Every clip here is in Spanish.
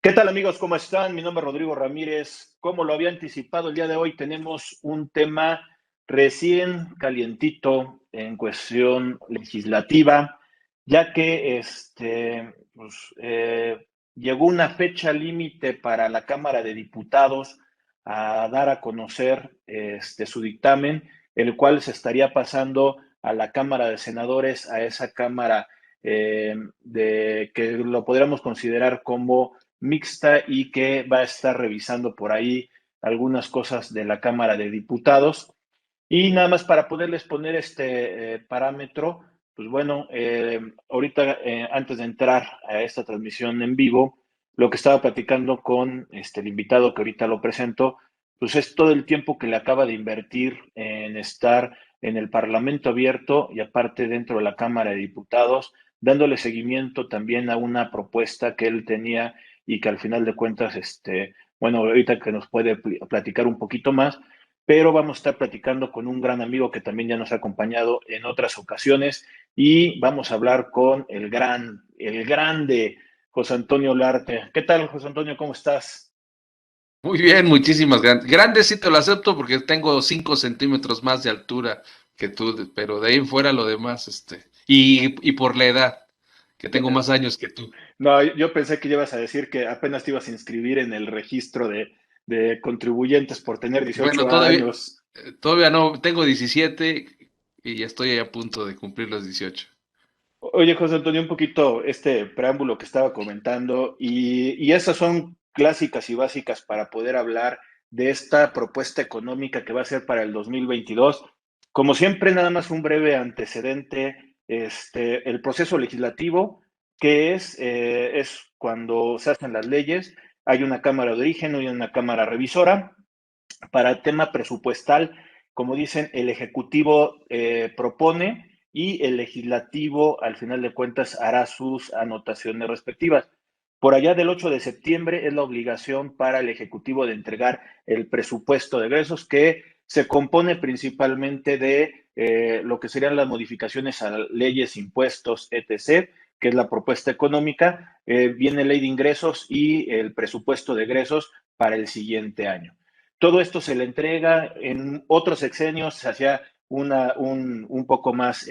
¿Qué tal amigos? ¿Cómo están? Mi nombre es Rodrigo Ramírez. Como lo había anticipado, el día de hoy tenemos un tema recién calientito en cuestión legislativa, ya que llegó una fecha límite para la Cámara de Diputados a dar a conocer su dictamen, el cual se estaría pasando a la Cámara de Senadores, a esa Cámara de que lo podríamos considerar como mixta y que va a estar revisando por ahí algunas cosas de la Cámara de Diputados. Y nada más para poderles poner este parámetro, pues bueno, ahorita antes de entrar a esta transmisión en vivo, lo que estaba platicando con el invitado que ahorita lo presento, pues es todo el tiempo que le acaba de invertir en estar en el Parlamento abierto y aparte dentro de la Cámara de Diputados, dándole seguimiento también a una propuesta que él tenía y que al final de cuentas, bueno, ahorita que nos puede platicar un poquito más, pero vamos a estar platicando con un gran amigo que también ya nos ha acompañado en otras ocasiones y vamos a hablar con el grande José Antonio Larte. ¿Qué tal, José Antonio? ¿Cómo estás? Muy bien, muchísimas gracias. Grande sí te lo acepto porque tengo 5 centímetros más de altura que tú, pero de ahí en fuera lo demás, y por la edad, que tengo más años que tú. No, yo pensé que ibas a decir que apenas te ibas a inscribir en el registro de contribuyentes por tener Bueno, 18 todavía, años. todavía no, tengo 17 y ya estoy a punto de cumplir los 18. Oye, José Antonio, un poquito este preámbulo que estaba comentando y esas son clásicas y básicas para poder hablar de esta propuesta económica que va a ser para el 2022. Como siempre, nada más un breve antecedente, el proceso legislativo, que es cuando se hacen las leyes, hay una cámara de origen y una cámara revisora. Para el tema presupuestal, como dicen, el Ejecutivo propone y el Legislativo, al final de cuentas, hará sus anotaciones respectivas. Por allá del 8 de septiembre es la obligación para el Ejecutivo de entregar el presupuesto de egresos que se compone principalmente de lo que serían las modificaciones a leyes, impuestos, etc., que es la propuesta económica, viene ley de ingresos y el presupuesto de egresos para el siguiente año. Todo esto se le entrega en otros sexenios, se hacía un poco más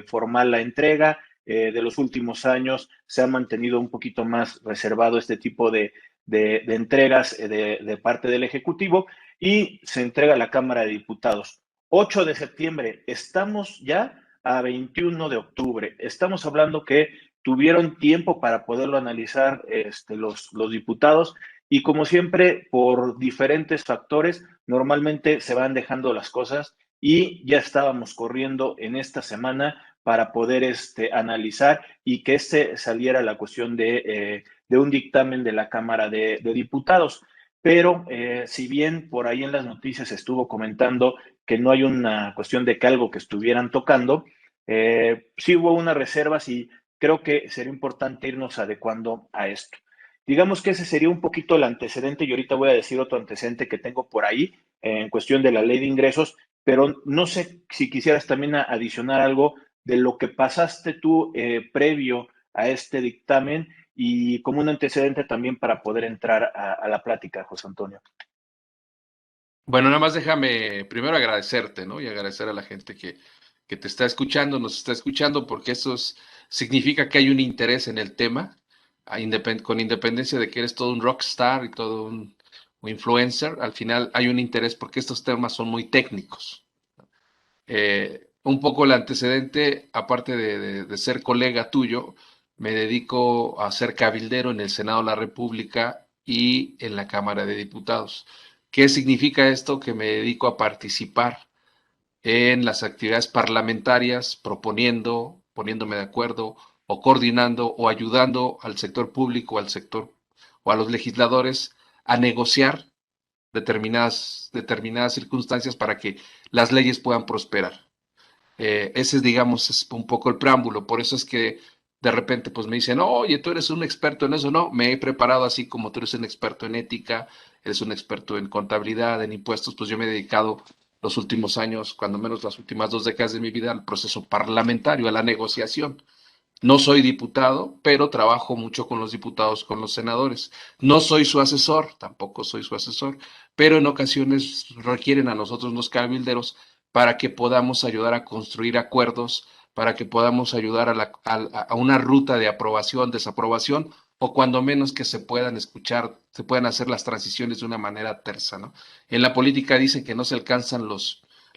formal la entrega. De los últimos años se ha mantenido un poquito más reservado este tipo de entregas de parte del Ejecutivo y se entrega a la Cámara de Diputados. 8 de septiembre, estamos ya a 21 de octubre. Estamos hablando que tuvieron tiempo para poderlo analizar los diputados y como siempre, por diferentes factores, normalmente se van dejando las cosas y ya estábamos corriendo en esta semana para poder analizar y que saliera la cuestión de un dictamen de la Cámara de Diputados. Pero si bien por ahí en las noticias estuvo comentando que no hay una cuestión de que algo que estuvieran tocando, sí hubo unas reservas y creo que sería importante irnos adecuando a esto. Digamos que ese sería un poquito el antecedente y ahorita voy a decir otro antecedente que tengo por ahí en cuestión de la ley de ingresos, pero no sé si quisieras también adicionar algo de lo que pasaste tú previo a este dictamen y como un antecedente también para poder entrar a la plática, José Antonio. Bueno, nada más déjame primero agradecerte, ¿no? Y agradecer a la gente que te está escuchando, nos está escuchando, porque significa que hay un interés en el tema, con independencia de que eres todo un rockstar y todo un influencer, al final hay un interés porque estos temas son muy técnicos. Un poco el antecedente, aparte de ser colega tuyo, me dedico a ser cabildero en el Senado de la República y en la Cámara de Diputados. ¿Qué significa esto? Que me dedico a participar en las actividades parlamentarias, proponiendo, poniéndome de acuerdo o coordinando o ayudando al sector público, al sector o a los legisladores a negociar determinadas circunstancias para que las leyes puedan prosperar. Ese, digamos, es un poco el preámbulo. Por eso es que de repente pues me dicen, oye, tú eres un experto en eso. No, me he preparado así como tú eres un experto en ética, eres un experto en contabilidad, en impuestos, pues yo me he dedicado los últimos años, cuando menos las últimas 2 décadas de mi vida, al proceso parlamentario, a la negociación. No soy diputado, pero trabajo mucho con los diputados, con los senadores. No soy su asesor, tampoco soy su asesor, pero en ocasiones requieren a nosotros los cabilderos para que podamos ayudar a construir acuerdos, para que podamos ayudar a una ruta de aprobación, desaprobación, o cuando menos que se puedan escuchar, se puedan hacer las transiciones de una manera tersa, ¿no? En la política dicen que no se alcanzan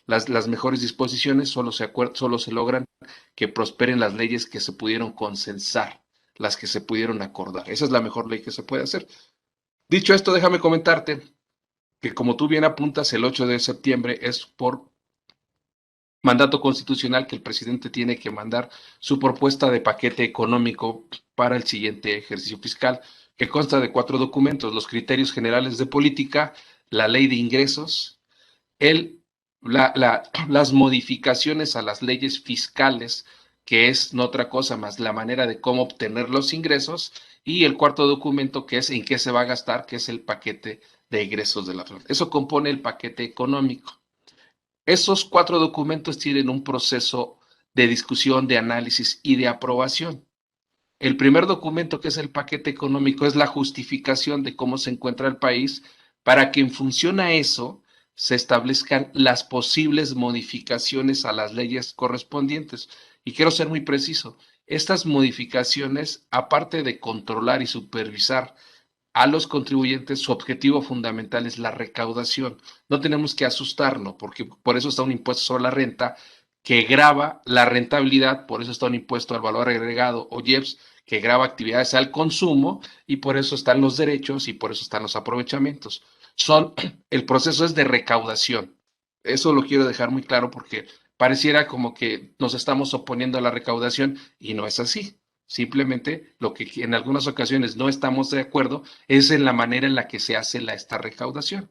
las mejores disposiciones, solo se logran que prosperen las leyes que se pudieron consensar, las que se pudieron acordar. Esa es la mejor ley que se puede hacer. Dicho esto, déjame comentarte que como tú bien apuntas, el 8 de septiembre es por mandato constitucional que el presidente tiene que mandar su propuesta de paquete económico para el siguiente ejercicio fiscal, que consta de 4 documentos: los criterios generales de política, la ley de ingresos, el, las modificaciones a las leyes fiscales, que es no otra cosa más la manera de cómo obtener los ingresos, y el cuarto documento, que es en qué se va a gastar, que es el paquete de ingresos de la flor. Eso compone el paquete económico. Esos 4 documentos tienen un proceso de discusión, de análisis y de aprobación. El primer documento, que es el paquete económico, es la justificación de cómo se encuentra el país para que en función a eso se establezcan las posibles modificaciones a las leyes correspondientes. Y quiero ser muy preciso, estas modificaciones, aparte de controlar y supervisar a los contribuyentes, su objetivo fundamental es la recaudación. No tenemos que asustarnos, porque por eso está un impuesto sobre la renta que grava la rentabilidad, por eso está un impuesto al valor agregado o IEPS que grava actividades al consumo, y por eso están los derechos y por eso están los aprovechamientos. El proceso es de recaudación. Eso lo quiero dejar muy claro porque pareciera como que nos estamos oponiendo a la recaudación y no es así. Simplemente lo que en algunas ocasiones no estamos de acuerdo es en la manera en la que se hace esta recaudación.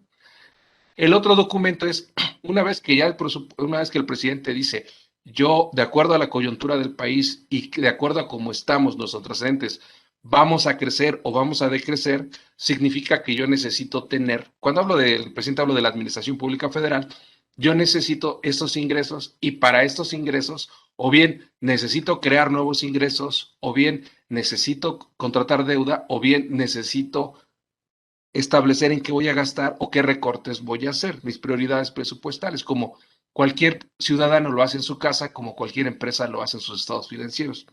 El otro documento es, una vez que el presidente dice, yo, de acuerdo a la coyuntura del país y de acuerdo a cómo estamos nosotros entes, vamos a crecer o vamos a decrecer, significa que yo necesito tener, cuando hablo del presidente, hablo de la Administración Pública Federal, yo necesito estos ingresos, y para estos ingresos, o bien necesito crear nuevos ingresos, o bien necesito contratar deuda, o bien necesito establecer en qué voy a gastar o qué recortes voy a hacer, mis prioridades presupuestales, como cualquier ciudadano lo hace en su casa, como cualquier empresa lo hace en sus estados financieros.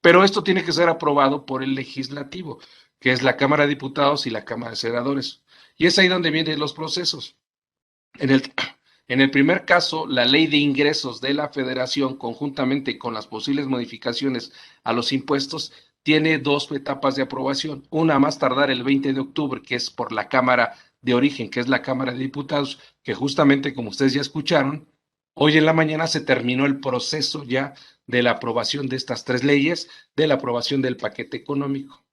Pero esto tiene que ser aprobado por el legislativo, que es la Cámara de Diputados y la Cámara de Senadores. Y es ahí donde vienen los procesos. En el, en el primer caso, la ley de ingresos de la federación, conjuntamente con las posibles modificaciones a los impuestos, tiene 2 etapas de aprobación. Una más tardar el 20 de octubre, que es por la Cámara de origen, que es la Cámara de Diputados, que justamente, como ustedes ya escucharon, hoy en la mañana se terminó el proceso ya de la aprobación de estas 3 leyes, de la aprobación del paquete económico.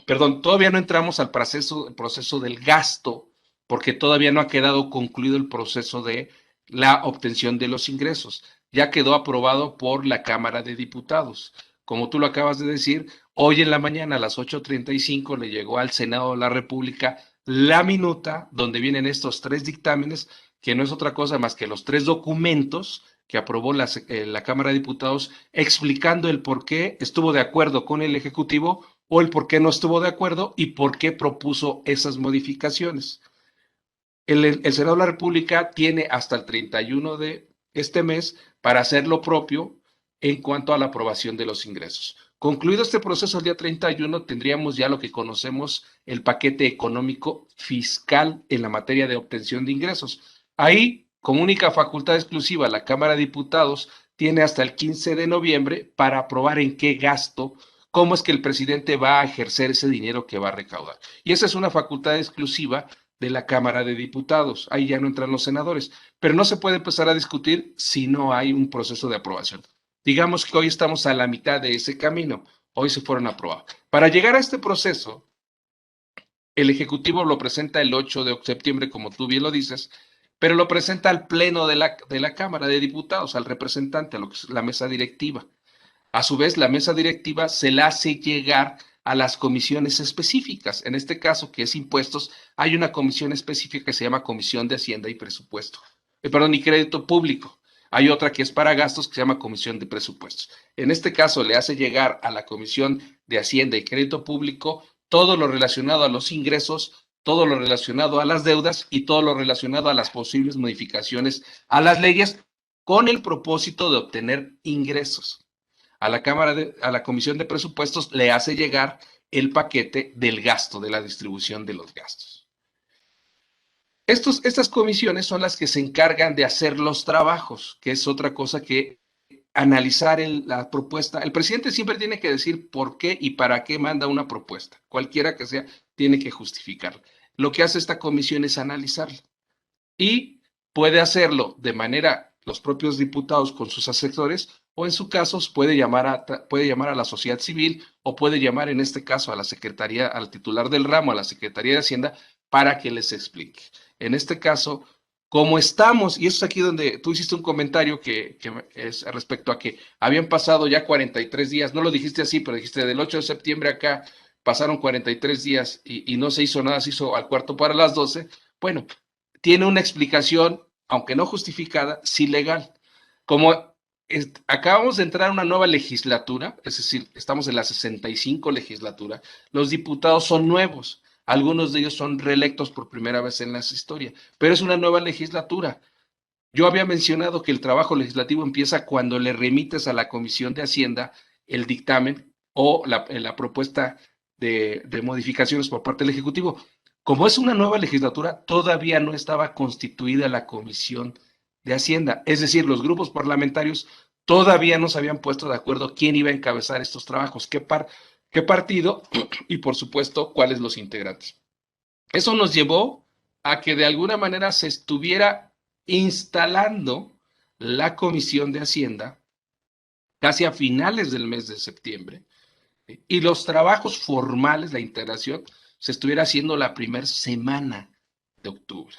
Perdón, todavía no entramos al proceso del gasto, porque todavía no ha quedado concluido el proceso de la obtención de los ingresos. Ya quedó aprobado por la Cámara de Diputados. Como tú lo acabas de decir, hoy en la mañana a las 8:35 le llegó al Senado de la República la minuta donde vienen estos 3 dictámenes, que no es otra cosa más que los 3 documentos que aprobó la Cámara de Diputados, explicando el por qué estuvo de acuerdo con el Ejecutivo o el por qué no estuvo de acuerdo y por qué propuso esas modificaciones. El Senado de la República tiene hasta el 31 de este mes para hacer lo propio en cuanto a la aprobación de los ingresos. Concluido este proceso el día 31, tendríamos ya lo que conocemos el paquete económico fiscal en la materia de obtención de ingresos. Ahí, como única facultad exclusiva, la Cámara de Diputados tiene hasta el 15 de noviembre para aprobar en qué gasto, cómo es que el presidente va a ejercer ese dinero que va a recaudar. Y esa es una facultad exclusiva de la Cámara de Diputados. Ahí ya no entran los senadores, pero no se puede empezar a discutir si no hay un proceso de aprobación. Digamos que hoy estamos a la mitad de ese camino, hoy se fueron aprobados. Para llegar a este proceso, el Ejecutivo lo presenta el 8 de septiembre, como tú bien lo dices, pero lo presenta al Pleno de la Cámara de Diputados, al representante, a lo que es la mesa directiva. A su vez, la mesa directiva se la hace llegar a las comisiones específicas. En este caso, que es impuestos, hay una comisión específica que se llama Comisión de Hacienda y Presupuesto. Perdón, y Crédito Público. Hay otra que es para gastos que se llama Comisión de Presupuestos. En este caso le hace llegar a la Comisión de Hacienda y Crédito Público todo lo relacionado a los ingresos, todo lo relacionado a las deudas y todo lo relacionado a las posibles modificaciones a las leyes con el propósito de obtener ingresos. A la Comisión de Presupuestos le hace llegar el paquete del gasto, de la distribución de los gastos. Estas comisiones son las que se encargan de hacer los trabajos, que es otra cosa que analizar la propuesta. El presidente siempre tiene que decir por qué y para qué manda una propuesta. Cualquiera que sea, tiene que justificarla. Lo que hace esta comisión es analizarla. Y puede hacerlo de manera los propios diputados con sus asesores, o en su caso puede llamar a la sociedad civil, o puede llamar en este caso a la Secretaría, al titular del ramo, a la Secretaría de Hacienda, para que les explique. En este caso, como estamos, y eso es aquí donde tú hiciste un comentario que es respecto a que habían pasado ya 43 días, no lo dijiste así, pero dijiste del 8 de septiembre acá, pasaron 43 días y no se hizo nada, se hizo al cuarto para las 12. Bueno, tiene una explicación, aunque no justificada, sí legal. Como acabamos de entrar a una nueva legislatura, es decir, estamos en la 65 legislatura, los diputados son nuevos, algunos de ellos son reelectos por primera vez en la historia, pero es una nueva legislatura. Yo había mencionado que el trabajo legislativo empieza cuando le remites a la Comisión de Hacienda el dictamen o la propuesta de modificaciones por parte del Ejecutivo. Como es una nueva legislatura, todavía no estaba constituida la Comisión de Hacienda. Es decir, los grupos parlamentarios todavía no se habían puesto de acuerdo quién iba a encabezar estos trabajos, qué partido y, por supuesto, cuáles los integrantes. Eso nos llevó a que de alguna manera se estuviera instalando la Comisión de Hacienda casi a finales del mes de septiembre y los trabajos formales, la integración, se estuviera haciendo la primera semana de octubre.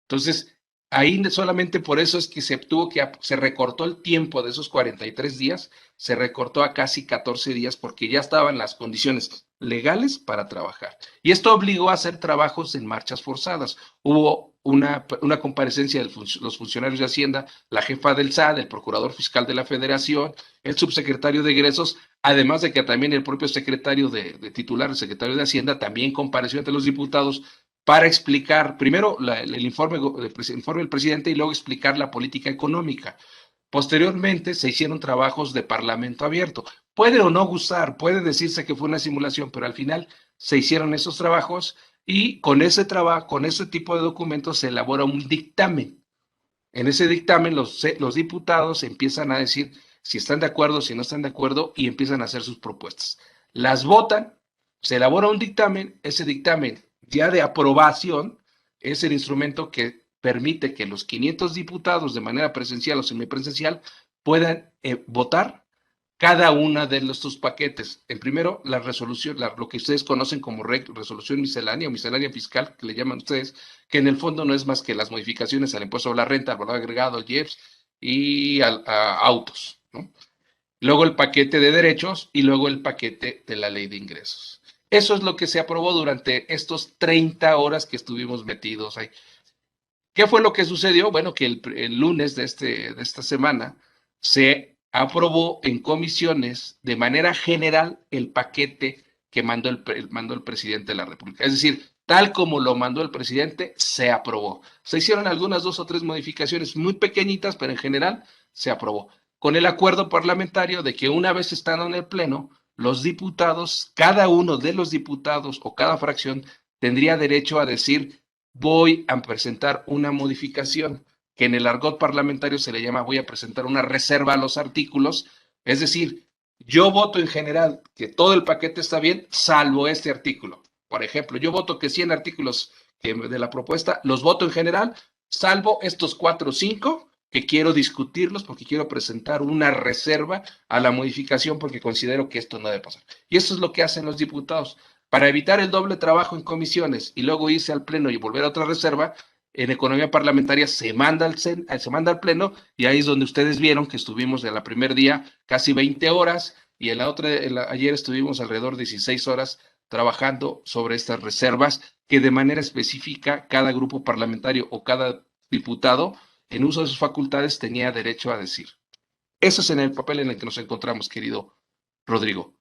Entonces, ahí solamente por eso es que se recortó el tiempo de esos 43 días, se recortó a casi 14 días porque ya estaban las condiciones legales para trabajar. Y esto obligó a hacer trabajos en marchas forzadas. Hubo una comparecencia de los funcionarios de Hacienda, la jefa del SAT, el procurador fiscal de la Federación, el subsecretario de egresos, además de que también el propio secretario de titular, el secretario de Hacienda, también compareció ante los diputados para explicar primero el informe del presidente y luego explicar la política económica. Posteriormente se hicieron trabajos de parlamento abierto. Puede o no gustar, puede decirse que fue una simulación, pero al final se hicieron esos trabajos y con ese tipo de documentos se elabora un dictamen. En ese dictamen los diputados empiezan a decir si están de acuerdo, si no están de acuerdo y empiezan a hacer sus propuestas. Las votan, se elabora un dictamen, ese dictamen ya de aprobación es el instrumento que permite que los 500 diputados de manera presencial o semipresencial puedan votar cada una de estos paquetes. En primero, la resolución, lo que ustedes conocen como resolución miscelánea o miscelánea fiscal, que le llaman ustedes, que en el fondo no es más que las modificaciones al impuesto sobre la renta, al valor agregado, al IEPS y a autos, ¿no? Luego el paquete de derechos y luego el paquete de la ley de ingresos. Eso es lo que se aprobó durante estos 30 horas que estuvimos metidos ahí. ¿Qué fue lo que sucedió? Bueno, que el lunes de esta semana se aprobó en comisiones de manera general el paquete que mandó el presidente de la República. Es decir, tal como lo mandó el presidente, se aprobó. Se hicieron algunas 2 o 3 modificaciones muy pequeñitas, pero en general se aprobó. Con el acuerdo parlamentario de que una vez estando en el Pleno, los diputados, cada uno de los diputados o cada fracción tendría derecho a decir voy a presentar una modificación que en el argot parlamentario se le llama voy a presentar una reserva a los artículos, es decir, yo voto en general que todo el paquete está bien, salvo este artículo. Por ejemplo, yo voto que 100 artículos de la propuesta los voto en general, salvo estos 4 o 5 que quiero discutirlos porque quiero presentar una reserva a la modificación porque considero que esto no debe pasar. Y eso es lo que hacen los diputados. Para evitar el doble trabajo en comisiones y luego irse al Pleno y volver a otra reserva, en economía parlamentaria se manda al Pleno y ahí es donde ustedes vieron que estuvimos en el primer día casi 20 horas y ayer estuvimos alrededor de 16 horas trabajando sobre estas reservas que de manera específica cada grupo parlamentario o cada diputado en uso de sus facultades, tenía derecho a decir. Eso es en el papel en el que nos encontramos, querido Rodrigo.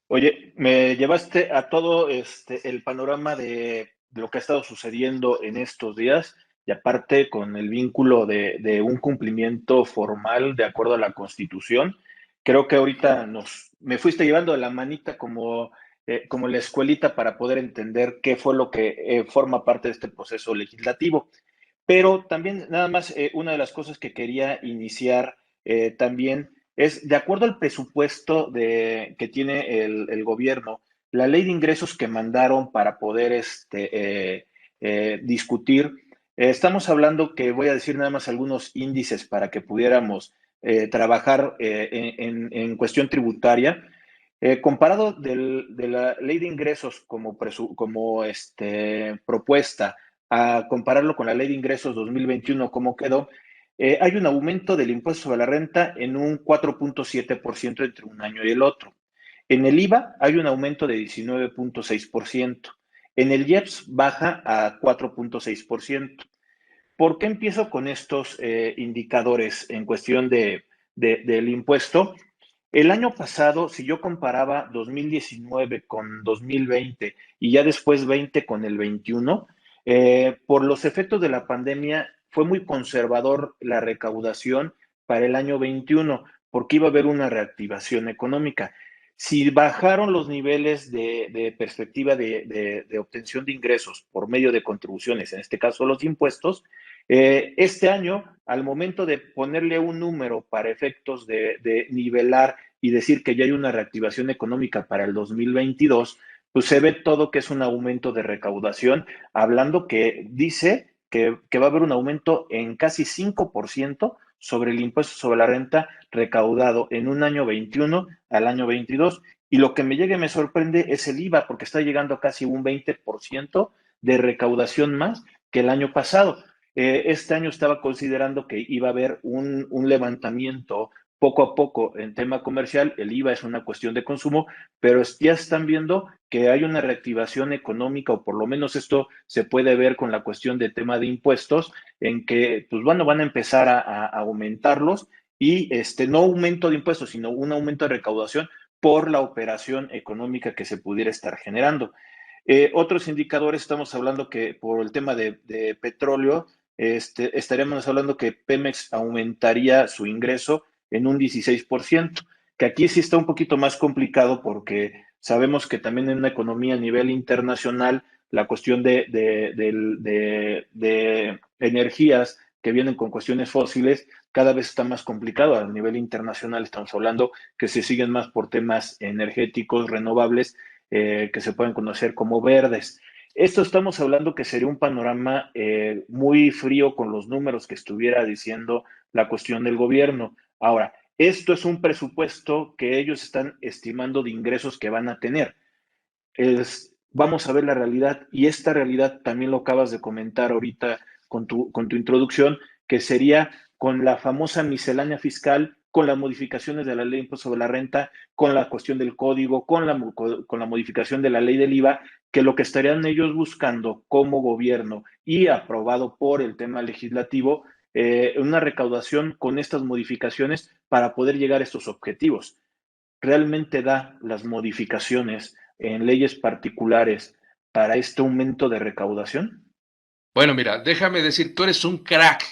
Oye, me llevaste a todo el panorama de lo que ha estado sucediendo en estos días y aparte con el vínculo de un cumplimiento formal de acuerdo a la Constitución. Creo que ahorita me fuiste llevando de la manita como la escuelita para poder entender qué fue lo que forma parte de este proceso legislativo. Pero también, nada más, una de las cosas que quería iniciar también es, de acuerdo al presupuesto que tiene el gobierno, la ley de ingresos que mandaron para poder discutir, estamos hablando que voy a decir nada más algunos índices para que pudiéramos trabajar en cuestión tributaria. Comparado de la ley de ingresos como propuesta a compararlo con la ley de ingresos 2021, ¿cómo quedó? Hay un aumento del impuesto sobre la renta en un 4.7% entre un año y el otro. En el IVA hay un aumento de 19.6%. En el IEPS baja a 4.6%. ¿Por qué empiezo con estos indicadores en cuestión del impuesto? El año pasado, si yo comparaba 2019 con 2020 y ya después 20 con el 21, por los efectos de la pandemia fue muy conservador la recaudación para el año 21 porque iba a haber una reactivación económica. Si bajaron los niveles de perspectiva de obtención de ingresos por medio de contribuciones, en este caso los impuestos, este año, al momento de ponerle un número para efectos de nivelar y decir que ya hay una reactivación económica para el 2022, pues se ve todo que es un aumento de recaudación, hablando que dice que va a haber un aumento en casi 5% sobre el impuesto sobre la renta recaudado en un año 21 al año 22. Y lo que me llega y me sorprende es el IVA, porque está llegando a casi un 20% de recaudación más que el año pasado. Este año estaba considerando que iba a haber un levantamiento poco a poco en tema comercial. El IVA es una cuestión de consumo, pero ya están viendo que hay una reactivación económica, o por lo menos esto se puede ver con la cuestión de tema de impuestos, en que, pues bueno, van a empezar a aumentarlos y no aumento de impuestos, sino un aumento de recaudación por la operación económica que se pudiera estar generando. Otros indicadores, estamos hablando que por el tema de petróleo, estaríamos hablando que Pemex aumentaría su ingreso en un 16%, que aquí sí está un poquito más complicado porque sabemos que también en una economía a nivel internacional, la cuestión de energías que vienen con cuestiones fósiles cada vez está más complicado. A nivel internacional estamos hablando que se siguen más por temas energéticos renovables que se pueden conocer como verdes. Esto estamos hablando que sería un panorama muy frío con los números que estuviera diciendo la cuestión del gobierno. Ahora, esto es un presupuesto que ellos están estimando de ingresos que van a tener. Vamos a ver la realidad y esta realidad también lo acabas de comentar ahorita con tu introducción, que sería con la famosa miscelánea fiscal, con las modificaciones de la ley de impuesto sobre la renta, con la cuestión del código, con la modificación de la ley del IVA, que lo que estarían ellos buscando como gobierno y aprobado por el tema legislativo, una recaudación con estas modificaciones para poder llegar a estos objetivos. ¿Realmente da las modificaciones en leyes particulares para este aumento de recaudación? Bueno, mira, déjame decir, tú eres un crack,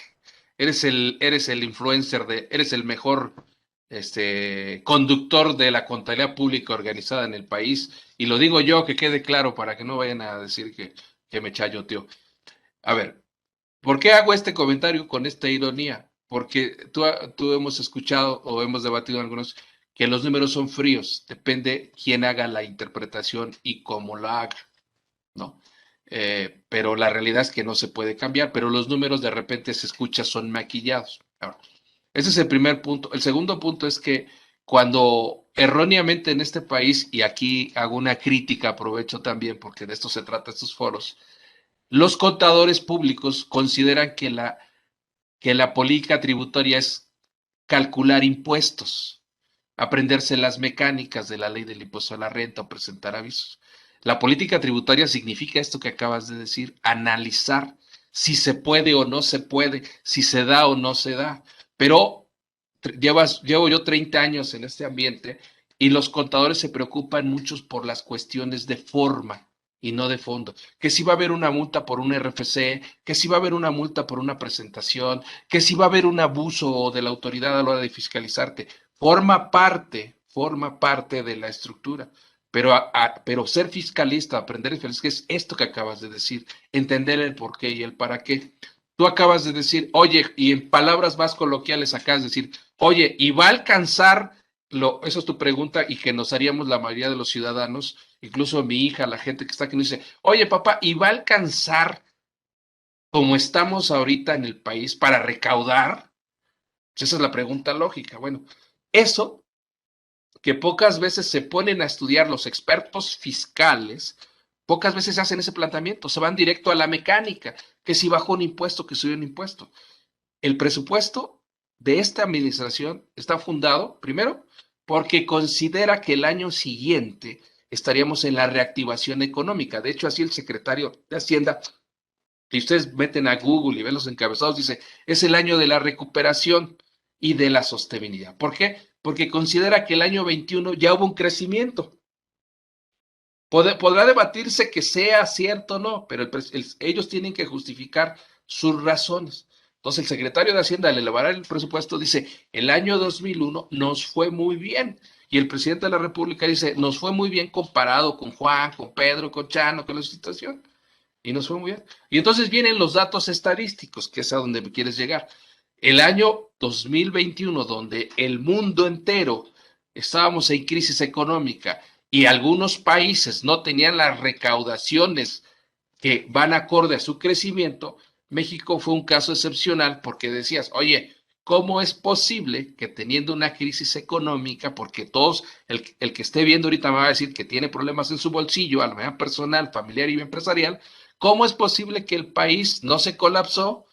eres el influencer eres el mejor conductor de la contabilidad pública organizada en el país, y lo digo yo, que quede claro para que no vayan a decir que me chayoteo. A ver, ¿por qué hago este comentario con esta ironía? Porque tú hemos escuchado o hemos debatido algunos que los números son fríos, depende quién haga la interpretación y cómo la haga, ¿no? Pero la realidad es que no se puede cambiar, pero los números de repente se escucha son maquillados. Ahora, ese es el primer punto. El segundo punto es que cuando erróneamente en este país, y aquí hago una crítica, aprovecho también porque de esto se trata estos foros, los contadores públicos consideran que la política tributaria es calcular impuestos, aprenderse las mecánicas de la ley del impuesto a la renta o presentar avisos. La política tributaria significa esto que acabas de decir, analizar si se puede o no se puede, si se da o no se da. Pero llevo yo 30 años en este ambiente y los contadores se preocupan muchos por las cuestiones de forma y no de fondo. Que si va a haber una multa por un RFC, que si va a haber una multa por una presentación, que si va a haber un abuso de la autoridad a la hora de fiscalizarte. Forma parte de la estructura. Pero ser fiscalista, aprender fiscalista, es esto que acabas de decir, entender el por qué y el para qué. Tú acabas de decir, oye, y en palabras más coloquiales acabas de decir, oye, ¿y va a alcanzar eso es tu pregunta y que nos haríamos la mayoría de los ciudadanos, incluso mi hija, la gente que está aquí, nos dice, oye papá, ¿y va a alcanzar como estamos ahorita en el país para recaudar? Pues esa es la pregunta lógica. Bueno, eso que pocas veces se ponen a estudiar los expertos fiscales, pocas veces hacen ese planteamiento, se van directo a la mecánica, que si bajó un impuesto, que subió un impuesto. El presupuesto de esta administración está fundado, primero, porque considera que el año siguiente estaríamos en la reactivación económica. De hecho, así el secretario de Hacienda, si ustedes meten a Google y ven los encabezados, dice, es el año de la recuperación y de la sostenibilidad. ¿Por qué? Porque considera que el año 21 ya hubo un crecimiento. Podrá debatirse que sea cierto o no, pero ellos tienen que justificar sus razones. Entonces, el secretario de Hacienda, al elevar el presupuesto, dice, el año 2001 nos fue muy bien. Y el presidente de la República dice, nos fue muy bien comparado con Juan, con Pedro, con Chano, con la situación. Y nos fue muy bien. Y entonces vienen los datos estadísticos, que es a donde quieres llegar. El año 2021, donde el mundo entero estábamos en crisis económica y algunos países no tenían las recaudaciones que van acorde a su crecimiento, México fue un caso excepcional porque decías, oye, ¿cómo es posible que teniendo una crisis económica, porque todos, el que esté viendo ahorita me va a decir que tiene problemas en su bolsillo, a la manera personal, familiar y empresarial, ¿cómo es posible que el país no se colapsó?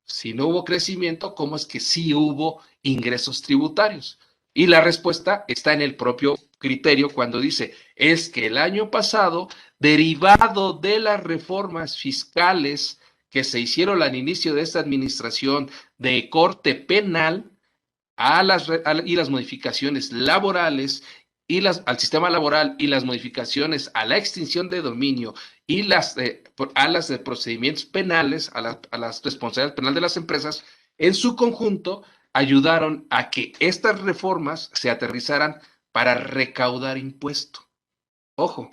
Si no hubo crecimiento, ¿cómo es que sí hubo ingresos tributarios? Y la respuesta está en el propio criterio cuando dice, es que el año pasado, derivado de las reformas fiscales que se hicieron al inicio de esta administración de corte penal, y las modificaciones laborales al sistema laboral y las modificaciones a la extinción de dominio y a las de procedimientos penales, a las responsabilidades penales de las empresas, en su conjunto ayudaron a que estas reformas se aterrizaran para recaudar impuesto. Ojo,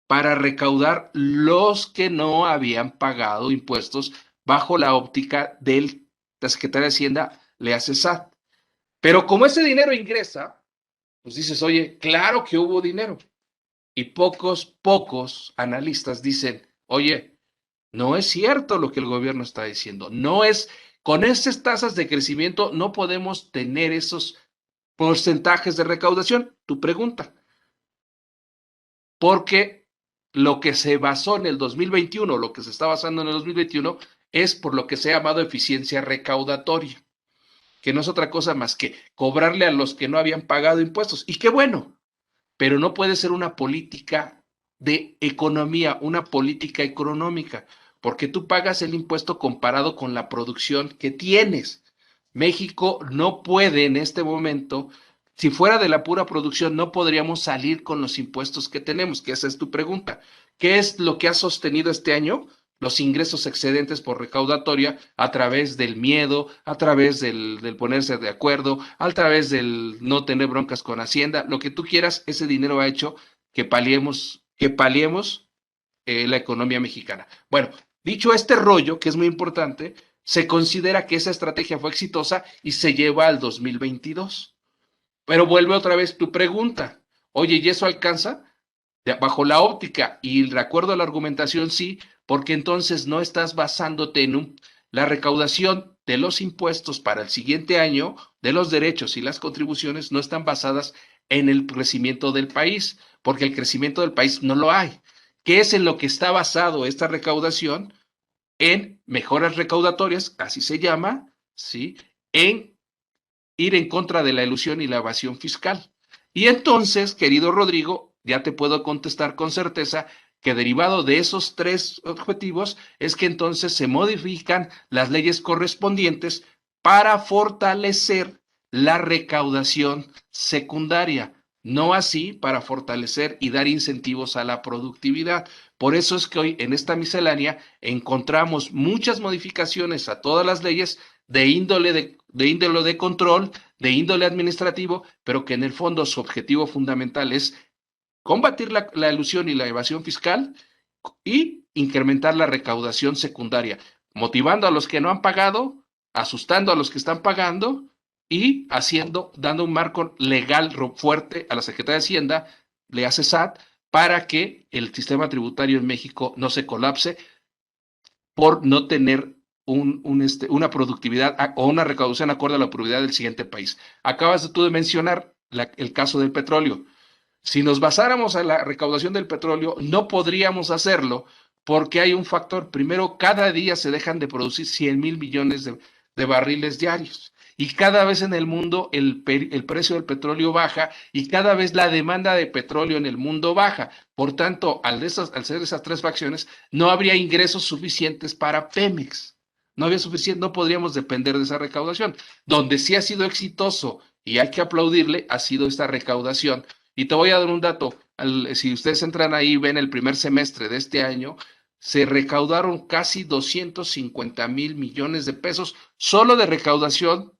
para recaudar los que no habían pagado impuestos bajo la óptica de la Secretaría de Hacienda, le hace SAT. Pero como ese dinero ingresa, pues dices, oye, claro que hubo dinero. Y pocos analistas dicen, oye, no es cierto lo que el gobierno está diciendo. No es, con esas tasas de crecimiento no podemos tener esos porcentajes de recaudación. Tu pregunta. Porque lo que se basó en el 2021, lo que se está basando en el 2021, es por lo que se ha llamado eficiencia recaudatoria, que no es otra cosa más que cobrarle a los que no habían pagado impuestos. Y qué bueno, pero no puede ser una política de economía, una política económica, porque tú pagas el impuesto comparado con la producción que tienes. México no puede en este momento, si fuera de la pura producción, no podríamos salir con los impuestos que tenemos, que esa es tu pregunta. ¿Qué es lo que ha sostenido este año? Los ingresos excedentes por recaudatoria a través del miedo, a través del ponerse de acuerdo, a través del no tener broncas con Hacienda, lo que tú quieras, ese dinero ha hecho que paliemos la economía mexicana. Bueno, dicho este rollo, que es muy importante, se considera que esa estrategia fue exitosa y se lleva al 2022. Pero vuelve otra vez tu pregunta. Oye, ¿y eso alcanza? Bajo la óptica y de acuerdo a la argumentación, sí, porque entonces no estás basándote en la recaudación de los impuestos para el siguiente año, de los derechos y las contribuciones, no están basadas en el crecimiento del país, porque el crecimiento del país no lo hay. ¿Qué es en lo que está basado esta recaudación? En mejoras recaudatorias, así se llama, ¿sí? En ir en contra de la ilusión y la evasión fiscal. Y entonces, querido Rodrigo, ya te puedo contestar con certeza que derivado de esos tres objetivos es que entonces se modifican las leyes correspondientes para fortalecer la recaudación secundaria, no así para fortalecer y dar incentivos a la productividad. Por eso es que hoy en esta miscelánea encontramos muchas modificaciones a todas las leyes índole de control, de índole administrativo, pero que en el fondo su objetivo fundamental es combatir la elusión y la evasión fiscal y incrementar la recaudación secundaria, motivando a los que no han pagado, asustando a los que están pagando y dando un marco legal fuerte a la Secretaría de Hacienda, le hace SAT, para que el sistema tributario en México no se colapse por no tener una productividad o una recaudación acorde a la productividad del siguiente país. Acabas tú de mencionar el caso del petróleo. Si nos basáramos en la recaudación del petróleo, no podríamos hacerlo porque hay un factor. Primero, cada día se dejan de producir 100,000 millones de barriles diarios. Y cada vez en el mundo el precio del petróleo baja y cada vez la demanda de petróleo en el mundo baja. Por tanto, al ser esas tres facciones, no habría ingresos suficientes para Pemex. No había suficiente, no podríamos depender de esa recaudación. Donde sí ha sido exitoso y hay que aplaudirle, ha sido esta recaudación. Y te voy a dar un dato. Si ustedes entran ahí y ven el primer semestre de este año, se recaudaron casi 250,000 millones de pesos solo de recaudación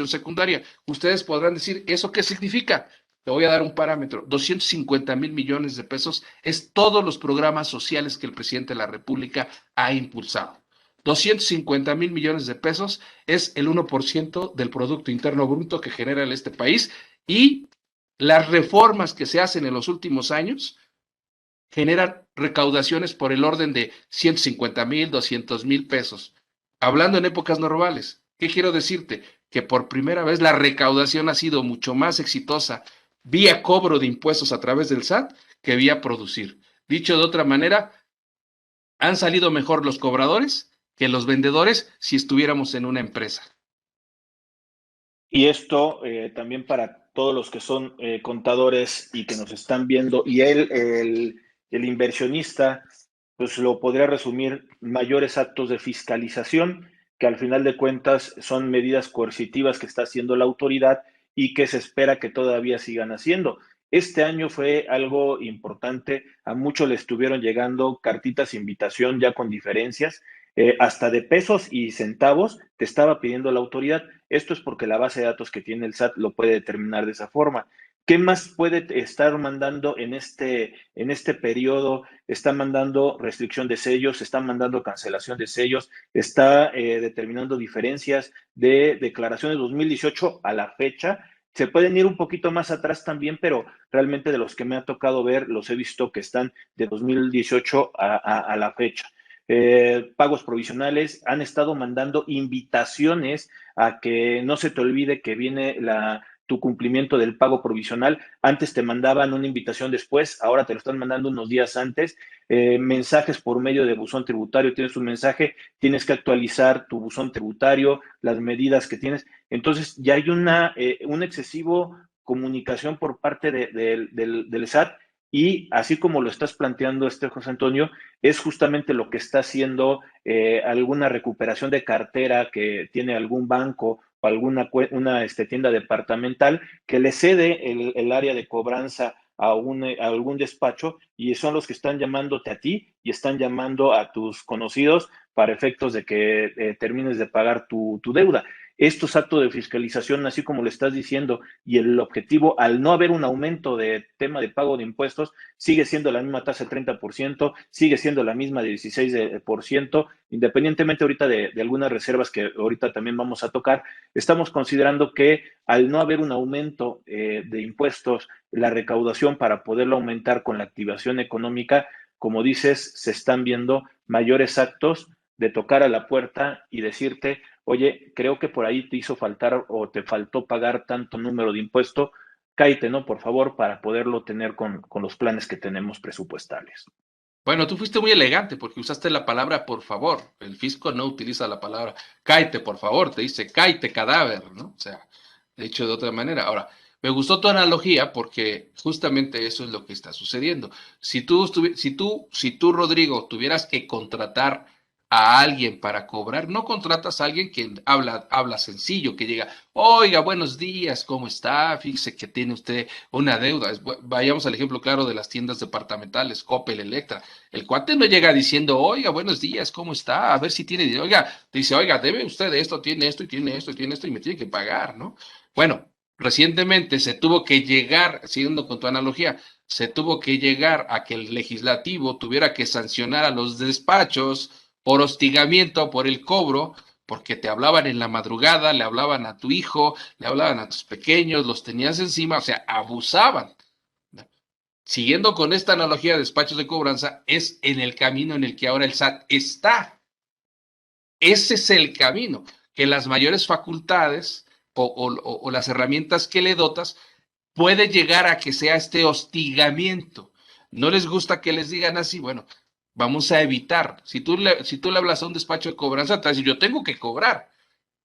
secundaria. Ustedes podrán decir, ¿eso qué significa? Te voy a dar un parámetro. 250,000 millones de pesos es todos los programas sociales que el presidente de la República ha impulsado. 250,000 millones de pesos es el 1% del Producto Interno Bruto que genera este país, y las reformas que se hacen en los últimos años generan recaudaciones por el orden de 150,000, 200,000 pesos. Hablando en épocas normales, ¿qué quiero decirte? Que por primera vez la recaudación ha sido mucho más exitosa vía cobro de impuestos a través del SAT que vía producir. Dicho de otra manera, han salido mejor los cobradores que los vendedores si estuviéramos en una empresa. Y esto también para todos los que son contadores y que nos están viendo, y el inversionista, pues lo podría resumir: mayores actos de fiscalización, que al final de cuentas son medidas coercitivas que está haciendo la autoridad y que se espera que todavía sigan haciendo. Este año fue algo importante, a muchos le estuvieron llegando cartitas de invitación ya con diferencias, hasta de pesos y centavos te estaba pidiendo la autoridad. Esto es porque la base de datos que tiene el SAT lo puede determinar de esa forma. ¿Qué más puede estar mandando en este periodo? Está mandando restricción de sellos, está mandando cancelación de sellos, está determinando diferencias de declaraciones 2018 a la fecha. Se pueden ir un poquito más atrás también, pero realmente de los que me ha tocado ver, los he visto que están de 2018 a la fecha. Pagos provisionales, han estado mandando invitaciones a que no se te olvide que viene tu cumplimiento del pago provisional. Antes te mandaban una invitación después, ahora te lo están mandando unos días antes. Mensajes por medio de buzón tributario, tienes un mensaje, tienes que actualizar tu buzón tributario, las medidas que tienes. Entonces ya hay un excesivo comunicación por parte del SAT, y así como lo estás planteando, José Antonio, es justamente lo que está haciendo alguna recuperación de cartera que tiene algún banco o alguna tienda departamental que le cede el área de cobranza a algún despacho, y son los que están llamándote a ti y están llamando a tus conocidos para efectos de que termines de pagar tu deuda. Estos actos de fiscalización, así como le estás diciendo, y el objetivo, al no haber un aumento de tema de pago de impuestos, sigue siendo la misma tasa de 30%, sigue siendo la misma de 16%, independientemente ahorita de algunas reservas que ahorita también vamos a tocar. Estamos considerando que al no haber un aumento de impuestos, la recaudación para poderlo aumentar con la activación económica, como dices, se están viendo mayores actos de tocar a la puerta y decirte: oye, creo que por ahí te hizo faltar o te faltó pagar tanto número de impuesto, cállate, ¿no? Por favor, para poderlo tener con los planes que tenemos presupuestales. Bueno, tú fuiste muy elegante porque usaste la palabra por favor. El fisco no utiliza la palabra cáete, por favor, te dice cáete cadáver, ¿no? O sea, de hecho de otra manera. Ahora, Me gustó tu analogía porque justamente eso es lo que está sucediendo. Si tú, Rodrigo, tuvieras que contratar a alguien para cobrar, no contratas a alguien que habla sencillo, que llega, oiga, buenos días, ¿cómo está? Fíjese que tiene usted una deuda. Vayamos al ejemplo claro de las tiendas departamentales, Coppel, Electra. El cuate no llega diciendo, oiga, buenos días, ¿cómo está? A ver si tiene dinero. Oiga, te dice, oiga, debe usted esto, tiene esto, y tiene esto, y tiene esto, y me tiene que pagar, ¿no? Bueno, recientemente se tuvo que llegar, siguiendo con tu analogía, se tuvo que llegar a que el legislativo tuviera que sancionar a los despachos por hostigamiento, por el cobro, porque te hablaban en la madrugada, le hablaban a tu hijo, le hablaban a tus pequeños, los tenías encima, o sea, abusaban. Siguiendo con esta analogía de despachos de cobranza, es en el camino en el que ahora el SAT está. Ese es el camino, que las mayores facultades o las herramientas que le dotas puede llegar a que sea este hostigamiento. No les gusta que les digan así, bueno, vamos a evitar. Si tú le hablas a un despacho de cobranza, te va a decir, yo tengo que cobrar.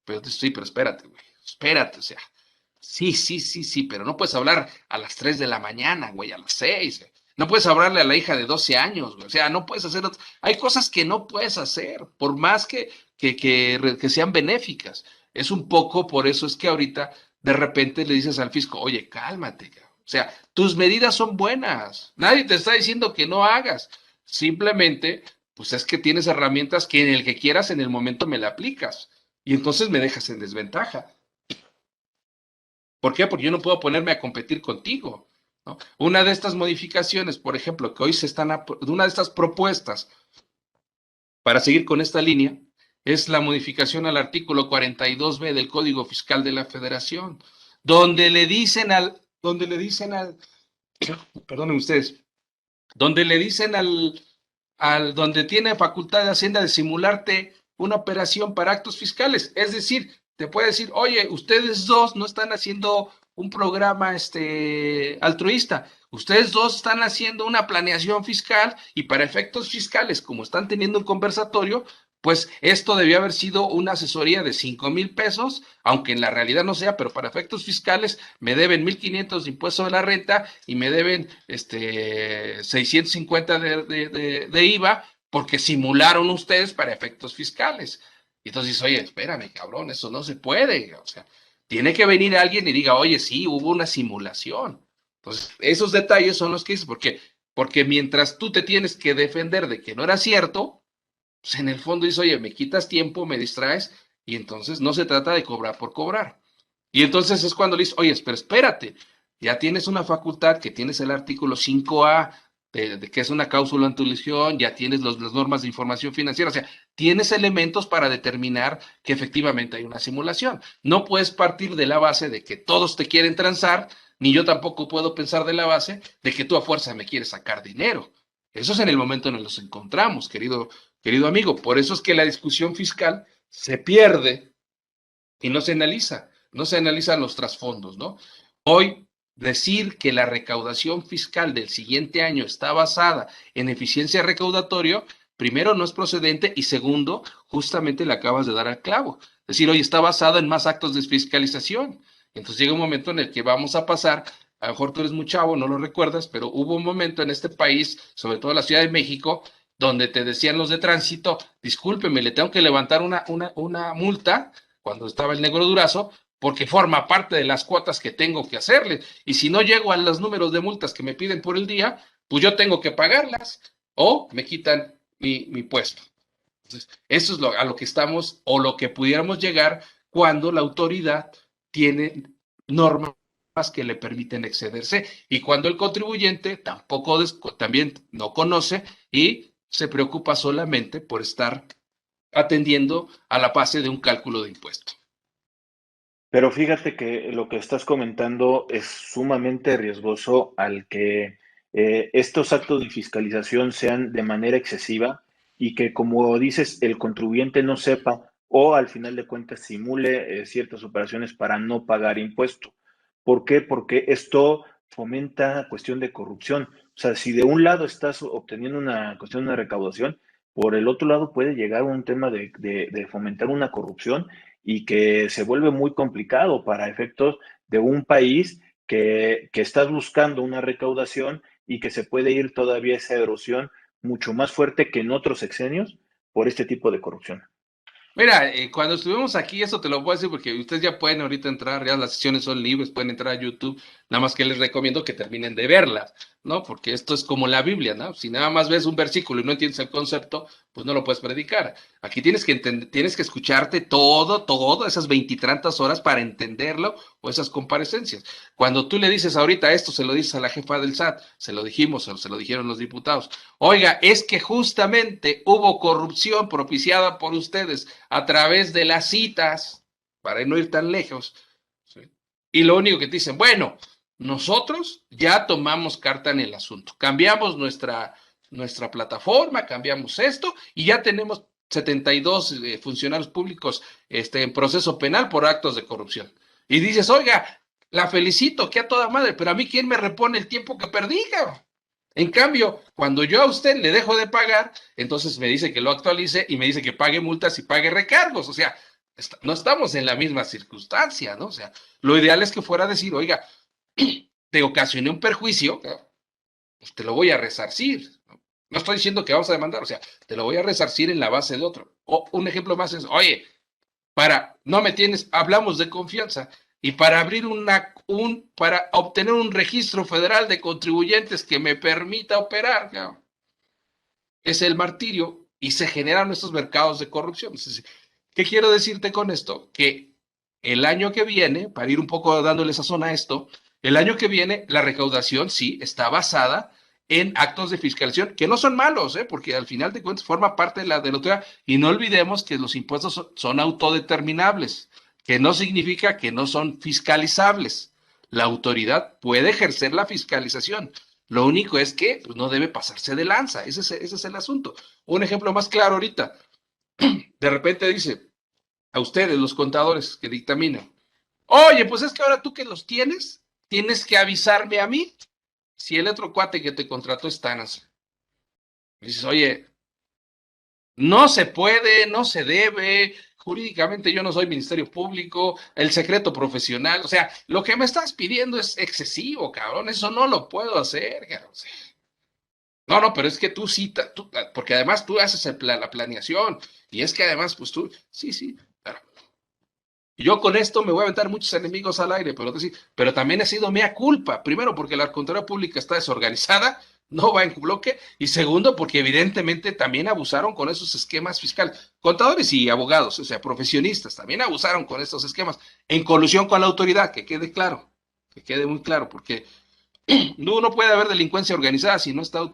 Pero sí, pero espérate, güey, espérate, o sea, sí, sí, sí, sí, pero no puedes hablar a las 3 de la mañana, güey, a las 6. Güey. No puedes hablarle a la hija de 12 años, güey. O sea, no puedes hacer. Hay cosas que no puedes hacer, por más que sean benéficas. Es un poco, por eso es que ahorita de repente le dices al fisco, oye, cálmate, cabrón. O sea, tus medidas son buenas. Nadie te está diciendo que no hagas. Simplemente, pues es que tienes herramientas que en el que quieras, en el momento me la aplicas. Y entonces me dejas en desventaja. ¿Por qué? Porque yo no puedo ponerme a competir contigo. ¿No? Una de estas modificaciones, por ejemplo, que hoy una de estas propuestas para seguir con esta línea, es la modificación al artículo 42B del Código Fiscal de la Federación, perdonen ustedes, donde le dicen donde tiene facultad de Hacienda de simularte una operación para actos fiscales. Es decir, te puede decir, oye, ustedes dos no están haciendo un programa altruista, ustedes dos están haciendo una planeación fiscal y para efectos fiscales, como están teniendo un conversatorio, pues esto debió haber sido una asesoría de 5,000 pesos, aunque en la realidad no sea, pero para efectos fiscales me deben 1,500 de impuesto de la renta y me deben 650 de IVA porque simularon ustedes para efectos fiscales. Y entonces, oye, espérame, cabrón, eso no se puede. O sea, tiene que venir alguien y diga, oye, sí, hubo una simulación. Entonces, esos detalles son los que dices, porque mientras tú te tienes que defender de que no era cierto, pues en el fondo dices, oye, me quitas tiempo, me distraes, y entonces no se trata de cobrar por cobrar. Y entonces es cuando le dices, oye, pero espérate, ya tienes una facultad, que tienes el artículo 5A, de que es una cláusula antulación, ya tienes las normas de información financiera, o sea, tienes elementos para determinar que efectivamente hay una simulación. No puedes partir de la base de que todos te quieren transar, ni yo tampoco puedo pensar de la base de que tú a fuerza me quieres sacar dinero. Eso es en el momento en el que nos encontramos, querido amigo. Por eso es que la discusión fiscal se pierde y no se analizan los trasfondos, ¿no? Hoy, decir que la recaudación fiscal del siguiente año está basada en eficiencia recaudatoria, primero no es procedente y segundo, justamente le acabas de dar al clavo. Es decir, hoy está basada en más actos de fiscalización. Entonces llega un momento en el que vamos a pasar, a lo mejor tú eres muy chavo, no lo recuerdas, pero hubo un momento en este país, sobre todo en la Ciudad de México, donde te decían los de tránsito, discúlpeme, le tengo que levantar una multa cuando estaba el negro Durazo, porque forma parte de las cuotas que tengo que hacerle. Y si no llego a los números de multas que me piden por el día, pues yo tengo que pagarlas o me quitan mi puesto. Entonces, eso es a lo que estamos o lo que pudiéramos llegar cuando la autoridad tiene normas que le permiten excederse y cuando el contribuyente también no conoce y se preocupa solamente por estar atendiendo a la base de un cálculo de impuesto. Pero fíjate que lo que estás comentando es sumamente riesgoso al que estos actos de fiscalización sean de manera excesiva y que, como dices, el contribuyente no sepa o al final de cuentas simule ciertas operaciones para no pagar impuesto. ¿Por qué? Porque esto fomenta cuestión de corrupción. O sea, si de un lado estás obteniendo una cuestión de recaudación, por el otro lado puede llegar un tema de fomentar una corrupción y que se vuelve muy complicado para efectos de un país que estás buscando una recaudación y que se puede ir todavía esa erosión mucho más fuerte que en otros sexenios por este tipo de corrupción. Mira, cuando estuvimos aquí, eso te lo voy a decir porque ustedes ya pueden ahorita entrar, ya las sesiones son libres, pueden entrar a YouTube, nada más que les recomiendo que terminen de verlas, ¿no? Porque esto es como la Biblia, ¿no? Si nada más ves un versículo y no entiendes el concepto, pues no lo puedes predicar. Aquí tienes que entender, tienes que escucharte todo, esas veintitantas horas para entenderlo o esas comparecencias. Cuando tú le dices ahorita esto, se lo dices a la jefa del SAT, se lo dijimos, se lo dijeron los diputados. Oiga, es que justamente hubo corrupción propiciada por ustedes a través de las citas, para no ir tan lejos, ¿sí? Y lo único que te dicen, bueno, nosotros ya tomamos carta en el asunto, cambiamos nuestra plataforma, cambiamos esto y ya tenemos 72 funcionarios públicos en proceso penal por actos de corrupción. Y dices, oiga, la felicito, que a toda madre, pero a mí, ¿quién me repone el tiempo que perdí, cabrón? En cambio, cuando yo a usted le dejo de pagar, entonces me dice que lo actualice y me dice que pague multas y pague recargos. O sea, no estamos en la misma circunstancia, ¿no? O sea, lo ideal es que fuera a decir, oiga, te ocasioné un perjuicio, pues te lo voy a resarcir. ¿No? No estoy diciendo que vamos a demandar, o sea, te lo voy a resarcir en la base de otro. O un ejemplo más es, oye, no me tienes, hablamos de confianza, y para abrir para obtener un registro federal de contribuyentes que me permita operar, ¿no? Es el martirio y se generan estos mercados de corrupción. ¿Qué quiero decirte con esto? Que el año que viene, para ir un poco dándole sazón a esto, el año que viene la recaudación sí está basada en actos de fiscalización, que no son malos, porque al final de cuentas forma parte de la autoridad. Y no olvidemos que los impuestos son autodeterminables, que no significa que no son fiscalizables. La autoridad puede ejercer la fiscalización. Lo único es que pues, no debe pasarse de lanza. Ese es el asunto. Un ejemplo más claro ahorita. De repente dice a ustedes, los contadores que dictaminan, oye, pues es que ahora tú que los tienes, tienes que avisarme a mí si el otro cuate que te contrató es Tanas. Dices, oye, no se puede, no se debe, jurídicamente yo no soy Ministerio Público, el secreto profesional, o sea, lo que me estás pidiendo es excesivo, cabrón, eso no lo puedo hacer, cabrón. No, no, pero es que tú sí, porque además tú haces la planeación, y es que además, pues tú, sí, sí, claro. Yo con esto me voy a aventar muchos enemigos al aire, pero también ha sido mea culpa. Primero, porque la Contraloría Pública está desorganizada, no va en bloque, y segundo, porque evidentemente también abusaron con esos esquemas fiscales. Contadores y abogados, o sea, profesionistas, también abusaron con estos esquemas, en colusión con la autoridad, que quede claro, que quede muy claro, porque no puede haber delincuencia organizada si no está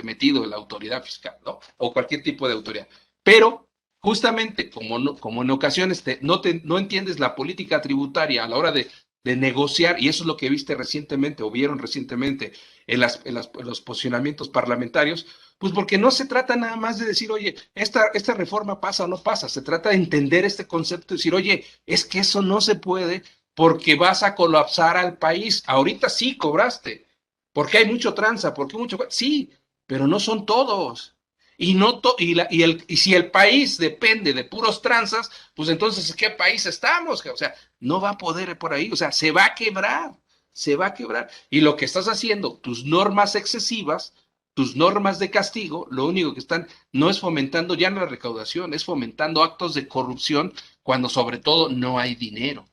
metido en la autoridad fiscal, ¿no? O cualquier tipo de autoridad. Pero, justamente, como en ocasiones no entiendes la política tributaria a la hora de negociar, y eso es lo que viste recientemente o vieron recientemente en los posicionamientos parlamentarios, pues porque no se trata nada más de decir, oye, esta reforma pasa o no pasa, se trata de entender este concepto y decir, oye, es que eso no se puede porque vas a colapsar al país. Ahorita sí cobraste, porque hay mucho tranza, porque mucho... Sí, pero no son todos. Y, no to y si el país depende de puros tranzas, pues entonces, ¿qué país estamos? O sea, no va a poder por ahí, o sea, se va a quebrar, se va a quebrar. Y lo que estás haciendo, tus normas excesivas, tus normas de castigo, lo único que están no es fomentando ya la recaudación, es fomentando actos de corrupción cuando sobre todo no hay dinero.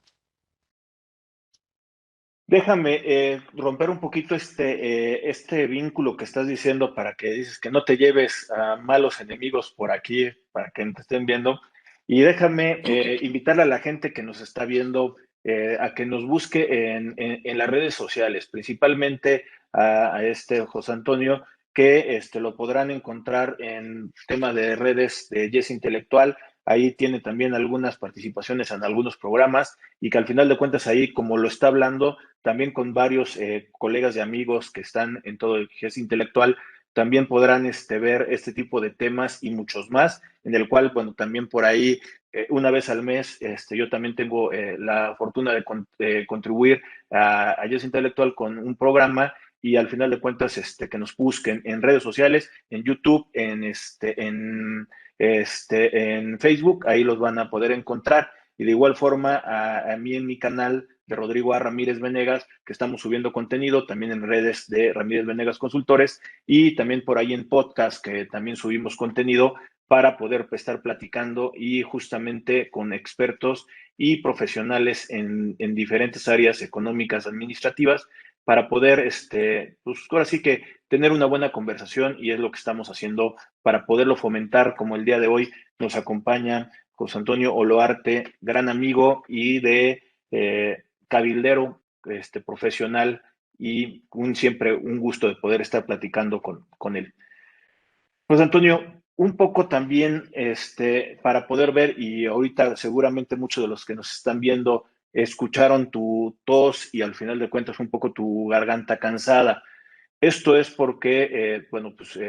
Déjame romper un poquito este vínculo que estás diciendo para que dices que no te lleves a malos enemigos por aquí, para que te estén viendo. Y déjame invitarle a la gente que nos está viendo a que nos busque en las redes sociales, principalmente a este José Antonio, que lo podrán encontrar en tema de redes de Yes Intelectual. Ahí tiene también algunas participaciones en algunos programas y que al final de cuentas ahí, como lo está hablando, también con varios colegas y amigos que están en todo el GES intelectual, también podrán ver este tipo de temas y muchos más, en el cual, bueno, también por ahí, una vez al mes, yo también tengo la fortuna de contribuir a GES Intelectual con un programa y al final de cuentas, que nos busquen en redes sociales, en YouTube, en Facebook, ahí los van a poder encontrar. Y de igual forma, a mí en mi canal de Rodrigo A. Ramírez Venegas, que estamos subiendo contenido también en redes de Ramírez Venegas Consultores y también por ahí en podcast, que también subimos contenido para poder estar platicando y justamente con expertos y profesionales en diferentes áreas económicas, administrativas, para poder, pues ahora sí que tener una buena conversación y es lo que estamos haciendo para poderlo fomentar, como el día de hoy nos acompaña José Antonio Oloarte, gran amigo y de cabildero profesional y siempre un gusto de poder estar platicando con él. Pues Antonio, un poco también para poder ver, y ahorita seguramente muchos de los que nos están viendo escucharon tu tos y al final de cuentas un poco tu garganta cansada. Esto es porque, bueno, pues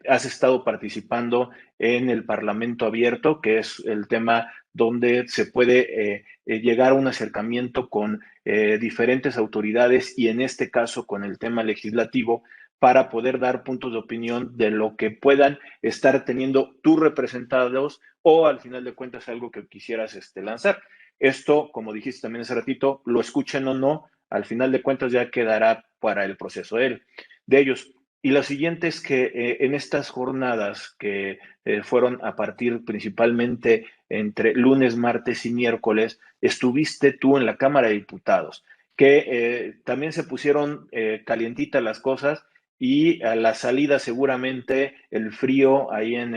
has estado participando en el Parlamento Abierto, que es el tema donde se puede llegar a un acercamiento con diferentes autoridades y en este caso con el tema legislativo para poder dar puntos de opinión de lo que puedan estar teniendo tus representados o al final de cuentas algo que quisieras lanzar. Esto, como dijiste también hace ratito, lo escuchen o no, al final de cuentas ya quedará para el proceso de ellos. Y la siguiente es que en estas jornadas que fueron a partir principalmente entre lunes, martes y miércoles, estuviste tú en la Cámara de Diputados, que también se pusieron calientitas las cosas y a la salida seguramente el frío ahí en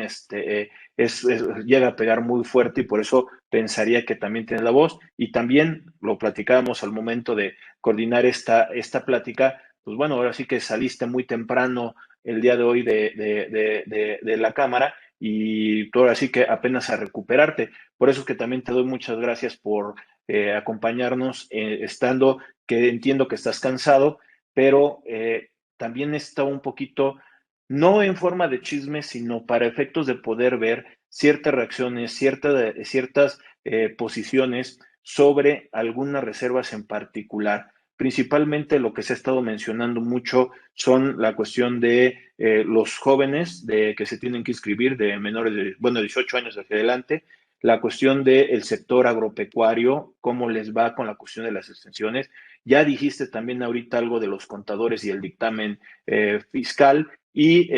llega a pegar muy fuerte y por eso pensaría que también tienes la voz y también lo platicábamos al momento de coordinar esta plática, pues bueno, ahora sí que saliste muy temprano el día de hoy de la cámara y tú ahora sí que apenas a recuperarte. Por eso es que también te doy muchas gracias por acompañarnos, estando que entiendo que estás cansado, pero también está un poquito, no en forma de chisme, sino para efectos de poder ver ciertas reacciones, ciertas posiciones sobre algunas reservas en particular. Principalmente lo que se ha estado mencionando mucho son la cuestión de los jóvenes de que se tienen que inscribir de menores de, bueno, 18 años hacia adelante, la cuestión del sector agropecuario, cómo les va con la cuestión de las extensiones. Ya dijiste también ahorita algo de los contadores y el dictamen fiscal y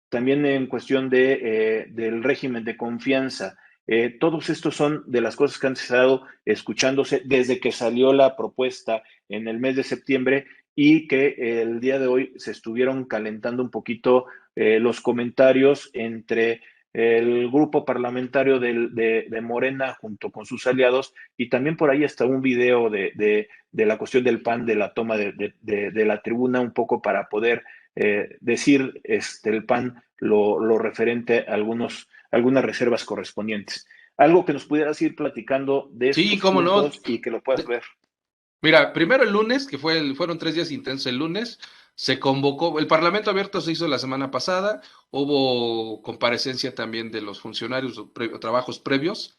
también en cuestión del régimen de confianza. Todos estos son de las cosas que han estado escuchándose desde que salió la propuesta en el mes de septiembre y que el día de hoy se estuvieron calentando un poquito los comentarios entre el grupo parlamentario de Morena junto con sus aliados y también por ahí está un video de la cuestión del PAN, de la toma de la tribuna un poco para poder decir el PAN lo referente a algunas reservas correspondientes. Algo que nos pudieras ir platicando de Sí, estos cómo no. puntos y que lo puedas ver. Mira, primero el lunes, que fueron 3 días intensos el lunes, se convocó, el Parlamento Abierto se hizo la semana pasada, hubo comparecencia también de los funcionarios, trabajos previos,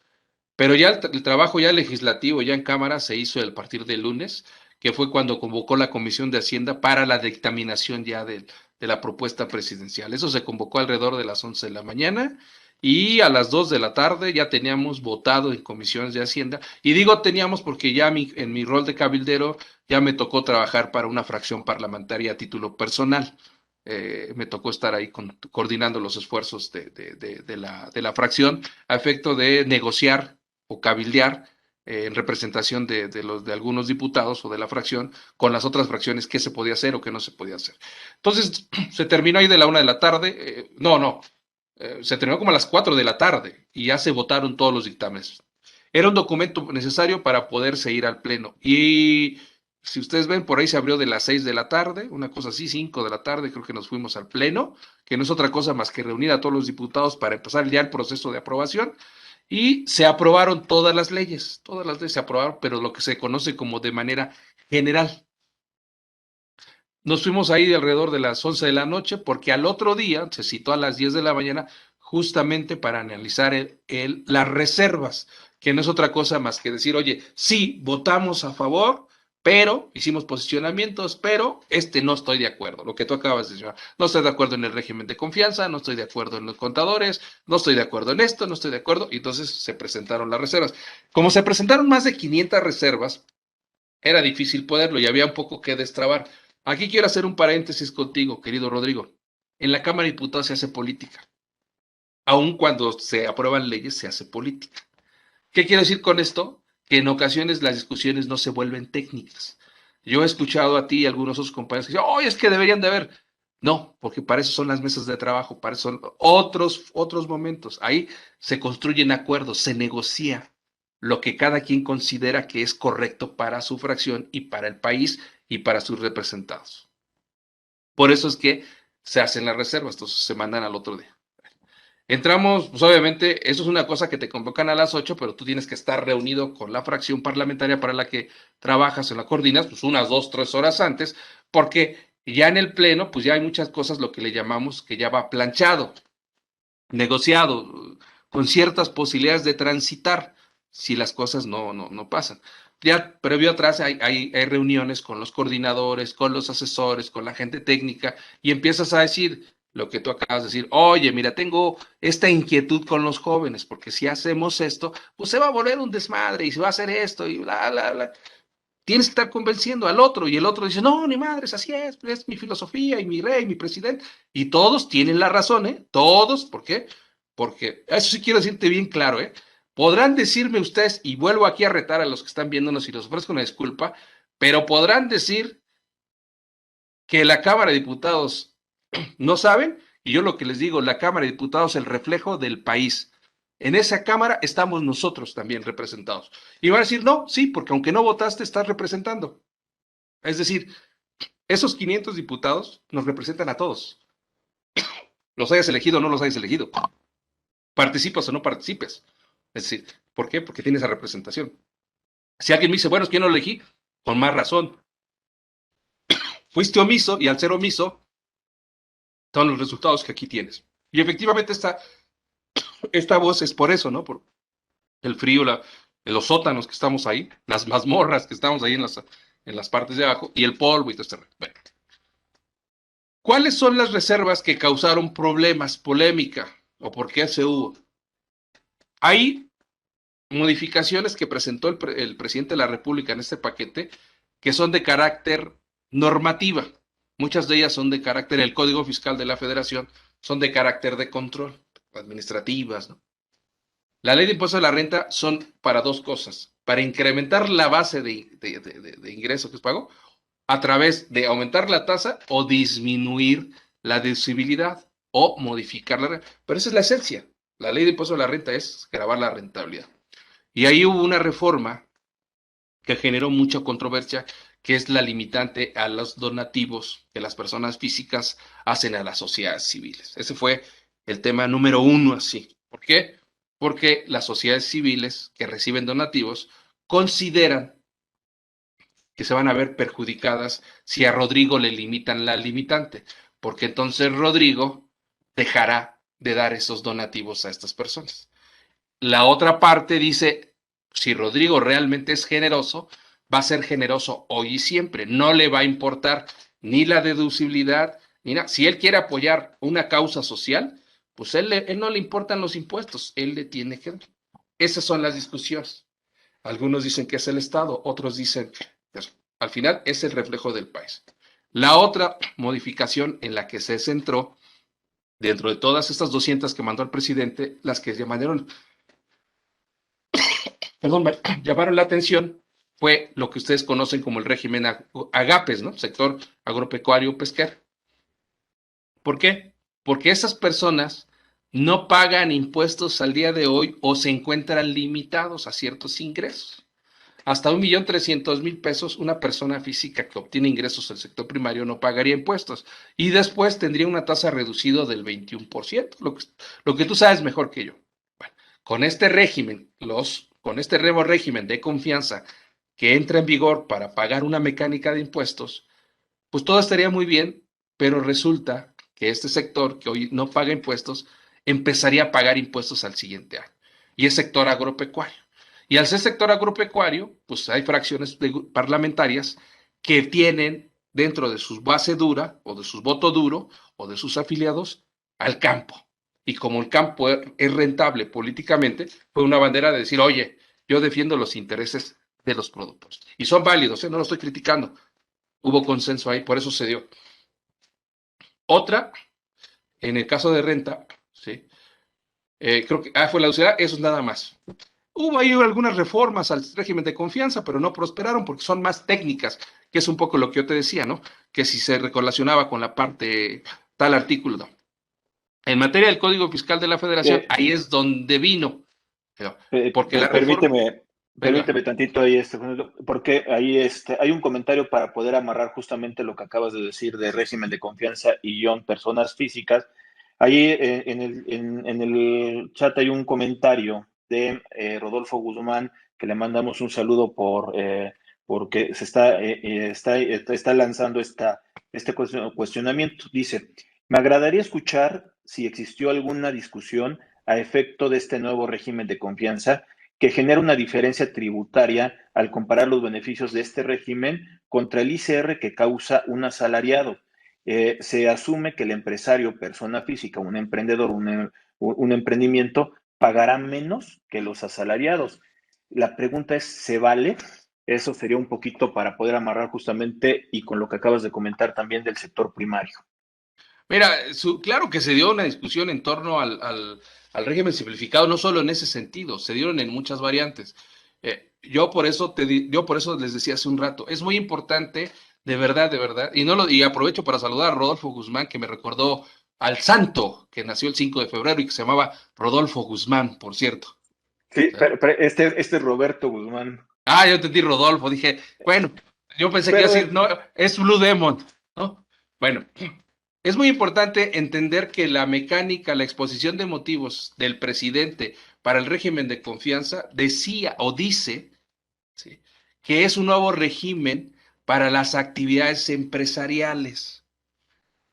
pero ya el trabajo ya legislativo, ya en Cámara, se hizo a partir del lunes, que fue cuando convocó la Comisión de Hacienda para la dictaminación ya de la propuesta presidencial. Eso se convocó alrededor de las 11 de la mañana y a las 2 de la tarde ya teníamos votado en comisiones de Hacienda. Y digo teníamos porque ya en mi rol de cabildero ya me tocó trabajar para una fracción parlamentaria a título personal. Me tocó estar ahí coordinando los esfuerzos de la fracción a efecto de negociar o cabildear en representación de algunos diputados o de la fracción con las otras fracciones qué se podía hacer o qué no se podía hacer. Entonces, se terminó ahí de la 1 de la tarde, se terminó como a las 4 de la tarde y ya se votaron todos los dictámenes. Era un documento necesario para poderse ir al pleno y si ustedes ven, por ahí se abrió de las 6 de la tarde, una cosa así, 5 de la tarde, creo que nos fuimos al pleno, que no es otra cosa más que reunir a todos los diputados para empezar ya el proceso de aprobación. Y se aprobaron todas las leyes se aprobaron, pero lo que se conoce como de manera general. Nos fuimos ahí de alrededor de las 11 de la noche porque al otro día se citó a las 10 de la mañana justamente para analizar las reservas, que no es otra cosa más que decir, oye, sí, votamos a favor, pero hicimos posicionamientos, pero no estoy de acuerdo, lo que tú acabas de decir, no estoy de acuerdo en el régimen de confianza, no estoy de acuerdo en los contadores, no estoy de acuerdo en esto, no estoy de acuerdo, y entonces se presentaron las reservas. Como se presentaron más de 500 reservas, era difícil poderlo y había un poco que destrabar. Aquí quiero hacer un paréntesis contigo, querido Rodrigo. En la Cámara de Diputados se hace política. Aun cuando se aprueban leyes, se hace política. ¿Qué quiero decir con esto? Que en ocasiones las discusiones no se vuelven técnicas. Yo he escuchado a ti y a algunos otros compañeros que dicen, oye, es que deberían de haber. No, porque para eso son las mesas de trabajo, para eso son otros momentos. Ahí se construyen acuerdos, se negocia lo que cada quien considera que es correcto para su fracción y para el país y para sus representados. Por eso es que se hacen las reservas, entonces se mandan al otro día. Entramos, pues obviamente, eso es una cosa que te convocan a las 8, pero tú tienes que estar reunido con la fracción parlamentaria para la que trabajas o la coordinas, pues unas 2, 3 horas antes, porque ya en el pleno, pues ya hay muchas cosas, lo que le llamamos, que ya va planchado, negociado, con ciertas posibilidades de transitar si las cosas no pasan. Ya previo atrás hay reuniones con los coordinadores, con los asesores, con la gente técnica, y empiezas a decir lo que tú acabas de decir, oye, mira, tengo esta inquietud con los jóvenes, porque si hacemos esto, pues se va a volver un desmadre y se va a hacer esto y bla, bla, bla. Tienes que estar convenciendo al otro y el otro dice, no, ni madres, así es mi filosofía y mi rey, mi presidente. Y todos tienen la razón, ¿eh? Todos, ¿por qué? Porque, eso sí quiero decirte bien claro, ¿eh? Podrán decirme ustedes, y vuelvo aquí a retar a los que están viéndonos y los ofrezco una disculpa, pero podrán decir que la Cámara de Diputados no saben, y yo lo que les digo, la Cámara de Diputados es el reflejo del país. En esa Cámara estamos nosotros también representados. Y van a decir, no, sí, porque aunque no votaste, estás representando. Es decir, esos 500 diputados nos representan a todos. Los hayas elegido o no los hayas elegido. Participas o no participes. Es decir, ¿por qué? Porque tienes esa representación. Si alguien me dice, bueno, es que yo no lo elegí, con más razón. Fuiste omiso y al ser omiso, son los resultados que aquí tienes. Y efectivamente esta voz es por eso, ¿no? Por el frío, los sótanos que estamos ahí, las mazmorras que estamos ahí en las partes de abajo y el polvo y todo este. Bueno, ¿cuáles son las reservas que causaron problemas, polémica o por qué se hubo? Hay modificaciones que presentó el presidente de la República en este paquete que son de carácter normativa. Muchas de ellas son de carácter, el Código Fiscal de la Federación, son de carácter de control, administrativas, ¿no? La ley de impuesto a la renta son para dos cosas, para incrementar la base de ingreso que es pago a través de aumentar la tasa o disminuir la deducibilidad o modificar la renta. Pero esa es la esencia. La ley de impuesto a la renta es grabar la rentabilidad. Y ahí hubo una reforma que generó mucha controversia, que es la limitante a los donativos que las personas físicas hacen a las sociedades civiles. Ese fue el tema número uno, así. ¿Por qué? Porque las sociedades civiles que reciben donativos consideran que se van a ver perjudicadas si a Rodrigo le limitan la limitante, porque entonces Rodrigo dejará de dar esos donativos a estas personas. La otra parte dice, si Rodrigo realmente es generoso, va a ser generoso hoy y siempre, no le va a importar ni la deducibilidad, ni nada. Si él quiere apoyar una causa social, pues él no le importan los impuestos, él le tiene que dar. Esas son las discusiones. Algunos dicen que es el Estado, otros dicen que al final es el reflejo del país. La otra modificación en la que se centró, dentro de todas estas 200 que mandó el presidente, las que llamaron, llamaron la atención fue lo que ustedes conocen como el régimen AGAPES, ¿no? Sector agropecuario pesquero. ¿Por qué? Porque esas personas no pagan impuestos al día de hoy o se encuentran limitados a ciertos ingresos. Hasta 1.300.000 pesos, una persona física que obtiene ingresos del sector primario no pagaría impuestos y después tendría una tasa reducida del 21%, lo que tú sabes mejor que yo. Bueno, con este régimen, con este nuevo régimen de confianza que entra en vigor para pagar una mecánica de impuestos, pues todo estaría muy bien, pero resulta que este sector que hoy no paga impuestos empezaría a pagar impuestos al siguiente año. Y es sector agropecuario. Y al ser sector agropecuario, pues hay fracciones parlamentarias que tienen dentro de su base dura o de su voto duro o de sus afiliados al campo. Y como el campo es rentable políticamente, fue una bandera de decir, oye, yo defiendo los intereses de los productores. Y son válidos, no lo estoy criticando. Hubo consenso ahí, por eso se dio. Otra, en el caso de renta, ¿sí? Creo que fue la UCA, eso es nada más. Hubo ahí algunas reformas al régimen de confianza, pero no prosperaron porque son más técnicas, que es un poco lo que yo te decía, ¿no? Que si se relacionaba con la parte tal artículo, no. En materia del Código Fiscal de la Federación, Eh, ahí es donde vino, porque la reforma, permíteme, venga, permíteme tantito ahí, porque ahí hay un comentario para poder amarrar justamente lo que acabas de decir de régimen de confianza y guión personas físicas. Ahí en el chat hay un comentario de Rodolfo Guzmán, que le mandamos un saludo porque está lanzando este cuestionamiento. Dice, me agradaría escuchar si existió alguna discusión a efecto de este nuevo régimen de confianza que genera una diferencia tributaria al comparar los beneficios de este régimen contra el ICR que causa un asalariado. Se asume que el empresario, persona física, un emprendedor, un emprendimiento, pagará menos que los asalariados. La pregunta es, ¿se vale? Eso sería un poquito para poder amarrar justamente y con lo que acabas de comentar también del sector primario. mira, claro que se dio una discusión en torno al régimen simplificado, no solo en ese sentido, se dieron en muchas variantes. Yo por eso les decía hace un rato, es muy importante, de verdad, y aprovecho para saludar a Rodolfo Guzmán, que me recordó al santo que nació el 5 de febrero y que se llamaba Rodolfo Guzmán, por cierto. Sí, ¿Sí? pero este es Roberto Guzmán. Yo entendí Rodolfo, dije, bueno, yo pensé que iba a Pero decir, no, es Blue Demon, ¿no? Bueno, es muy importante entender que la mecánica, la exposición de motivos del presidente para el régimen de confianza decía o dice, ¿sí?, que es un nuevo régimen para las actividades empresariales.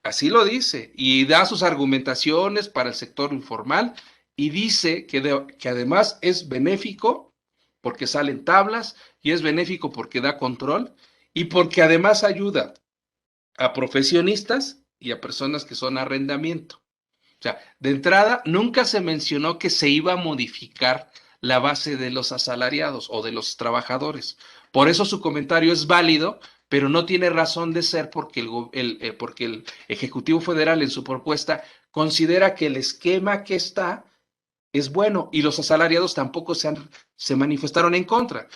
Así lo dice y da sus argumentaciones para el sector informal y dice que además es benéfico porque salen tablas y es benéfico porque da control y porque además ayuda a profesionistas y a personas que son arrendamiento. O sea, de entrada, nunca se mencionó que se iba a modificar la base de los asalariados o de los trabajadores. Por eso su comentario es válido, pero no tiene razón de ser porque el Ejecutivo Federal en su propuesta considera que el esquema que está es bueno y los asalariados tampoco se manifestaron en contra.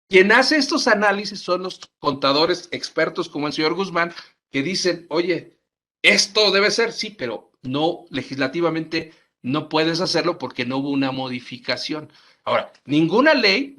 Quien hace estos análisis son los contadores expertos como el señor Guzmán, que dicen, oye, esto debe ser, sí, pero no legislativamente no puedes hacerlo porque no hubo una modificación. Ahora, ninguna ley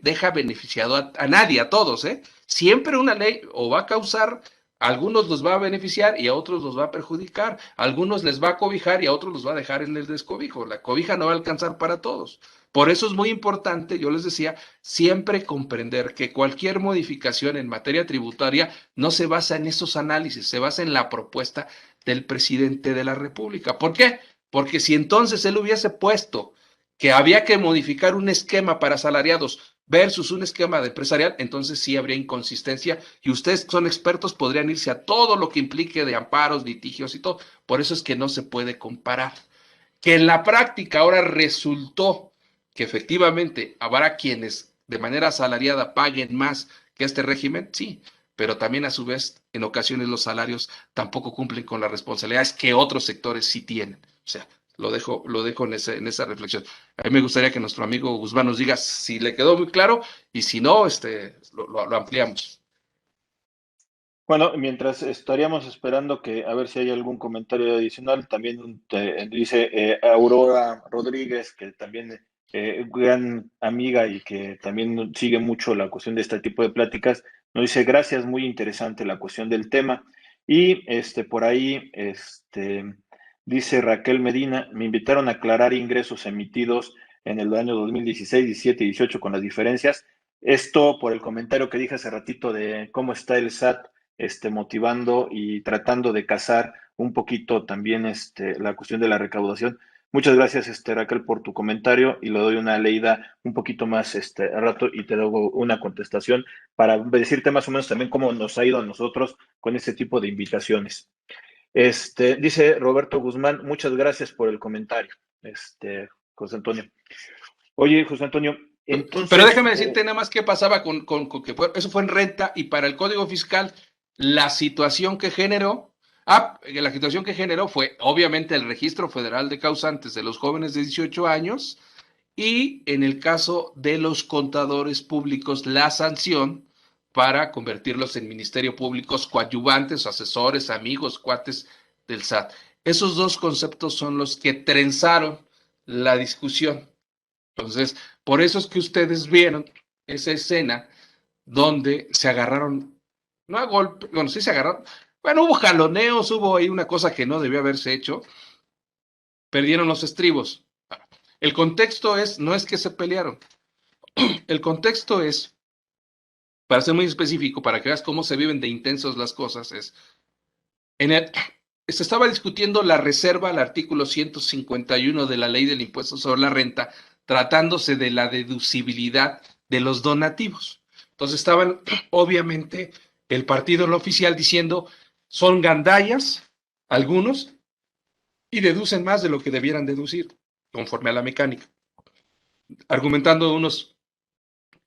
deja beneficiado a nadie, a todos, ¿eh? Siempre una ley o va a causar, a algunos los va a beneficiar y a otros los va a perjudicar, a algunos les va a cobijar y a otros los va a dejar en el descobijo. La cobija no va a alcanzar para todos. Por eso es muy importante, yo les decía, siempre comprender que cualquier modificación en materia tributaria no se basa en esos análisis, se basa en la propuesta del presidente de la República. ¿Por qué? Porque si entonces él hubiese puesto que había que modificar un esquema para asalariados versus un esquema de empresarial, entonces sí habría inconsistencia y ustedes que son expertos podrían irse a todo lo que implique de amparos, litigios y todo. Por eso es que no se puede comparar. Que en la práctica ahora resultó que efectivamente habrá quienes de manera asalariada paguen más que este régimen, sí, pero también a su vez en ocasiones los salarios tampoco cumplen con las responsabilidades que otros sectores sí tienen. O sea, lo dejo en esa reflexión. A mí me gustaría que nuestro amigo Guzmán nos diga si le quedó muy claro y si no, lo ampliamos. bueno, mientras estaríamos esperando que a ver si hay algún comentario adicional, también dice Aurora Rodríguez, que también gran amiga y que también sigue mucho la cuestión de este tipo de pláticas, nos dice gracias, muy interesante la cuestión del tema. Y por ahí dice Raquel Medina, me invitaron a aclarar ingresos emitidos en el año 2016, 17 y 18 con las diferencias. Esto por el comentario que dije hace ratito de cómo está el SAT motivando y tratando de cazar un poquito también la cuestión de la recaudación. Muchas gracias, Raquel, por tu comentario y le doy una leída un poquito más a rato y te doy una contestación para decirte más o menos también cómo nos ha ido a nosotros con este tipo de invitaciones. Dice Roberto Guzmán, muchas gracias por el comentario, José Antonio. Oye, José Antonio, Pero Entonces, déjame decirte nada más qué pasaba con que eso fue en renta y para el Código Fiscal, la situación que generó, la situación que generó fue obviamente el Registro Federal de Causantes de los jóvenes de 18 años y en el caso de los contadores públicos, la sanción para convertirlos en ministerio públicos coadyuvantes, asesores, amigos, cuates del SAT. Esos dos conceptos son los que trenzaron la discusión. Entonces, por eso es que ustedes vieron esa escena donde se agarraron, no a golpe, bueno, sí se agarraron, bueno, hubo jaloneos, hubo ahí una cosa que no debió haberse hecho, perdieron los estribos. El contexto es, no es que se pelearon, el contexto es, para ser muy específico, para que veas cómo se viven de intensos las cosas, es, en el, se estaba discutiendo la reserva al artículo 151 de la ley del impuesto sobre la renta, tratándose de la deducibilidad de los donativos. Entonces estaban, obviamente, el partido el oficial diciendo, son gandallas, algunos, y deducen más de lo que debieran deducir, conforme a la mecánica. Argumentando unos,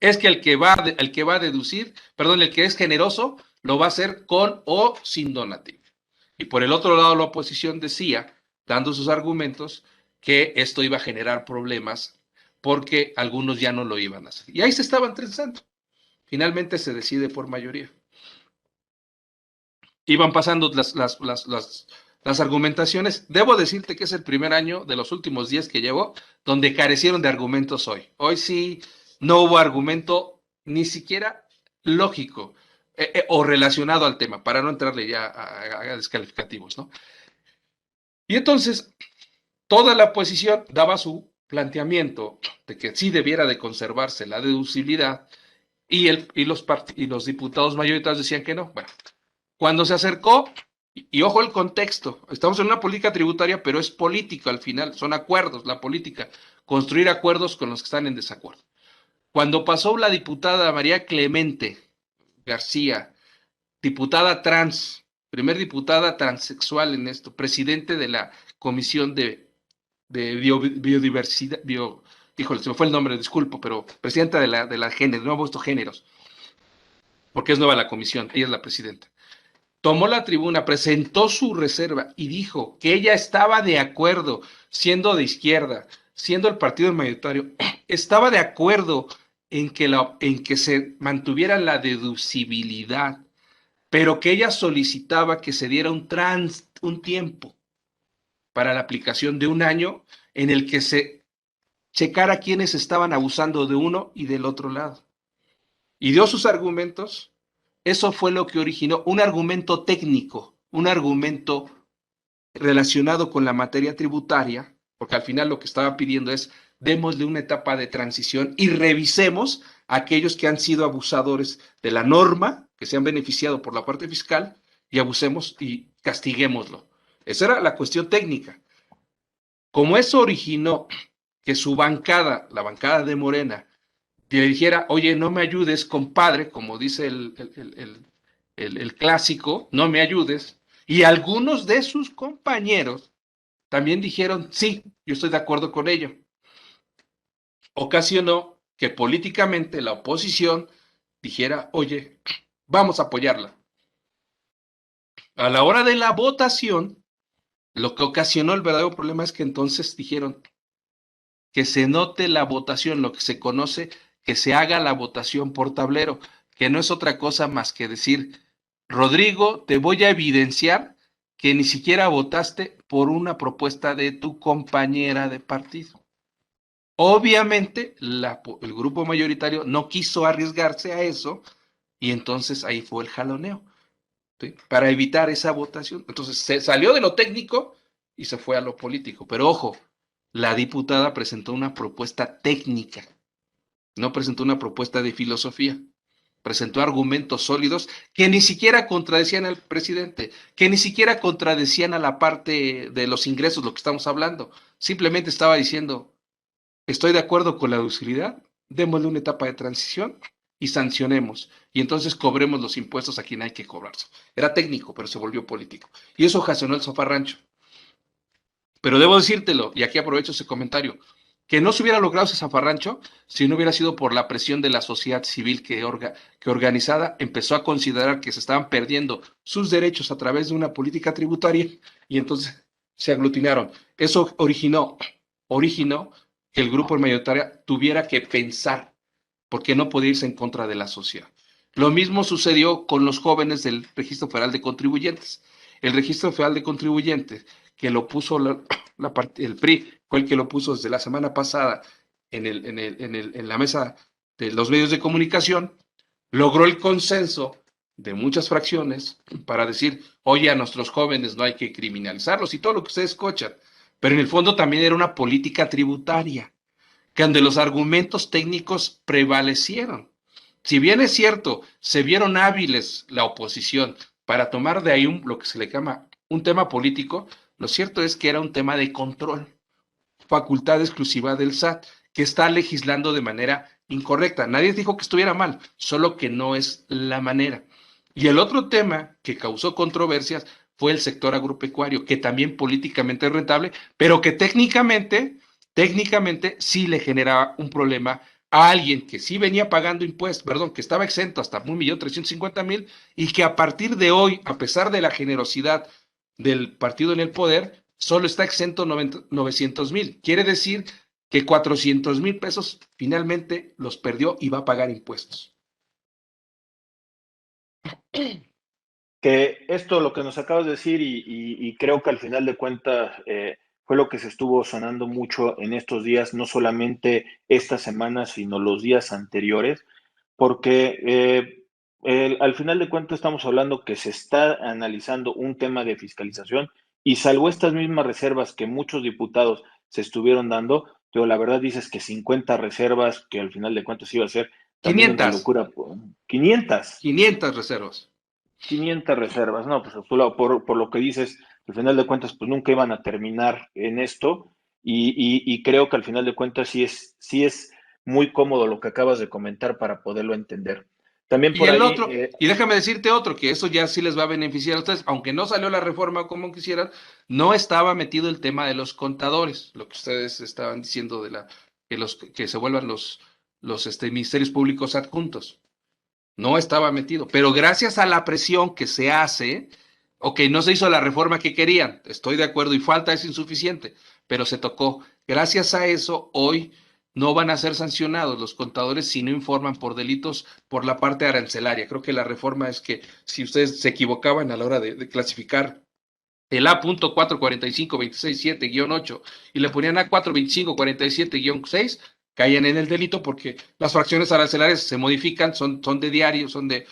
es que el que va a deducir, perdón, el que es generoso, lo va a hacer con o sin donativo. Y por el otro lado, la oposición decía, dando sus argumentos, que esto iba a generar problemas porque algunos ya no lo iban a hacer. Y ahí se estaban trenzando. Finalmente se decide por mayoría. Iban pasando las argumentaciones. Debo decirte que es el primer año de los últimos 10 que llevo donde carecieron de argumentos hoy. Hoy sí no hubo argumento ni siquiera lógico o relacionado al tema, para no entrarle ya a descalificativos, ¿no? Y entonces toda la oposición daba su planteamiento de que sí debiera de conservarse la deducibilidad y los diputados mayoritarios decían que no. Bueno, cuando se acercó, y ojo el contexto, estamos en una política tributaria, pero es político al final, son acuerdos, la política, construir acuerdos con los que están en desacuerdo. Cuando pasó la diputada María Clemente García, diputada trans, primer diputada transexual en esto, presidente de la Comisión de biodiversidad, híjole, se me fue el nombre, disculpo, pero presidenta de la género, no he puesto géneros, porque es nueva la comisión, ella es la presidenta. Tomó la tribuna, presentó su reserva y dijo que ella estaba de acuerdo, siendo de izquierda, siendo el partido mayoritario, estaba de acuerdo en que se mantuviera la deducibilidad, pero que ella solicitaba que se diera un tiempo para la aplicación de un año en el que se checara quiénes estaban abusando de uno y del otro lado. Y dio sus argumentos. Eso fue lo que originó un argumento técnico, un argumento relacionado con la materia tributaria, porque al final lo que estaba pidiendo es démosle una etapa de transición y revisemos a aquellos que han sido abusadores de la norma, que se han beneficiado por la parte fiscal, y abusemos y castiguémoslo. Esa era la cuestión técnica. Como eso originó que su bancada, la bancada de Morena, le dijera, oye, no me ayudes, compadre, como dice el clásico, no me ayudes, y algunos de sus compañeros también dijeron, sí, yo estoy de acuerdo con ello. Ocasionó que políticamente la oposición dijera, oye, vamos a apoyarla. A la hora de la votación, lo que ocasionó el verdadero problema es que entonces dijeron que se note la votación, lo que se conoce, que se haga la votación por tablero, que no es otra cosa más que decir, Rodrigo, te voy a evidenciar que ni siquiera votaste por una propuesta de tu compañera de partido. Obviamente, el grupo mayoritario no quiso arriesgarse a eso y entonces ahí fue el jaloneo, ¿sí? Para evitar esa votación. Entonces se salió de lo técnico y se fue a lo político. Pero ojo, la diputada presentó una propuesta técnica, no presentó una propuesta de filosofía. Presentó argumentos sólidos que ni siquiera contradecían al presidente, que ni siquiera contradecían a la parte de los ingresos, lo que estamos hablando. Simplemente estaba diciendo, estoy de acuerdo con la deducibilidad, démosle una etapa de transición y sancionemos. Y entonces cobremos los impuestos a quien hay que cobrarse. Era técnico, pero se volvió político. Y eso ocasionó el zafarrancho. Pero debo decírtelo, y aquí aprovecho ese comentario, que no se hubiera logrado ese zafarrancho si no hubiera sido por la presión de la sociedad civil que organizada empezó a considerar que se estaban perdiendo sus derechos a través de una política tributaria y entonces se aglutinaron. Eso originó que el grupo mayoritario tuviera que pensar porque no podía irse en contra de la sociedad. Lo mismo sucedió con los jóvenes del Registro Federal de Contribuyentes. El Registro Federal de Contribuyentes, que lo puso el PRI, fue el que lo puso desde la semana pasada en la mesa de los medios de comunicación, logró el consenso de muchas fracciones para decir, oye, a nuestros jóvenes no hay que criminalizarlos y todo lo que ustedes escuchan. Pero en el fondo también era una política tributaria que donde los argumentos técnicos prevalecieron. Si bien es cierto, se vieron hábiles la oposición para tomar de ahí lo que se le llama un tema político, lo cierto es que era un tema de control, facultad exclusiva del SAT, que está legislando de manera incorrecta. Nadie dijo que estuviera mal, solo que no es la manera. Y el otro tema que causó controversias fue el sector agropecuario, que también políticamente es rentable, pero que técnicamente sí le generaba un problema a alguien que sí venía pagando impuestos, perdón, que estaba exento hasta 1.350.000 y que a partir de hoy, a pesar de la generosidad del partido en el poder, solo está exento 900.000. Quiere decir que 400.000 pesos finalmente los perdió y va a pagar impuestos. Que esto, lo que nos acabas de decir, y creo que al final de cuentas fue lo que se estuvo sonando mucho en estos días, no solamente esta semana, sino los días anteriores, porque al final de cuentas estamos hablando que se está analizando un tema de fiscalización y salvo estas mismas reservas que muchos diputados se estuvieron dando, pero la verdad dices que 50 reservas, que al final de cuentas iba a ser también una 500, locura, 500. 500 reservas. 500 reservas, no, pues por lo que dices, al final de cuentas, pues nunca iban a terminar en esto y creo que al final de cuentas sí es muy cómodo lo que acabas de comentar para poderlo entender. También Y por el ahí, otro, y déjame decirte otro, que eso ya sí les va a beneficiar a ustedes, aunque no salió la reforma como quisieran, no estaba metido el tema de los contadores, lo que ustedes estaban diciendo de que se vuelvan los ministerios públicos adjuntos. No estaba metido, pero gracias a la presión que se hace, ok, no se hizo la reforma que querían, estoy de acuerdo, y falta es insuficiente, pero se tocó. Gracias a eso, hoy no van a ser sancionados los contadores si no informan por delitos por la parte arancelaria. Creo que la reforma es que si ustedes se equivocaban a la hora de clasificar el A.445.26.7-8 y le ponían A425.47-6, caían en el delito porque las fracciones arancelarias se modifican, son de diario, son de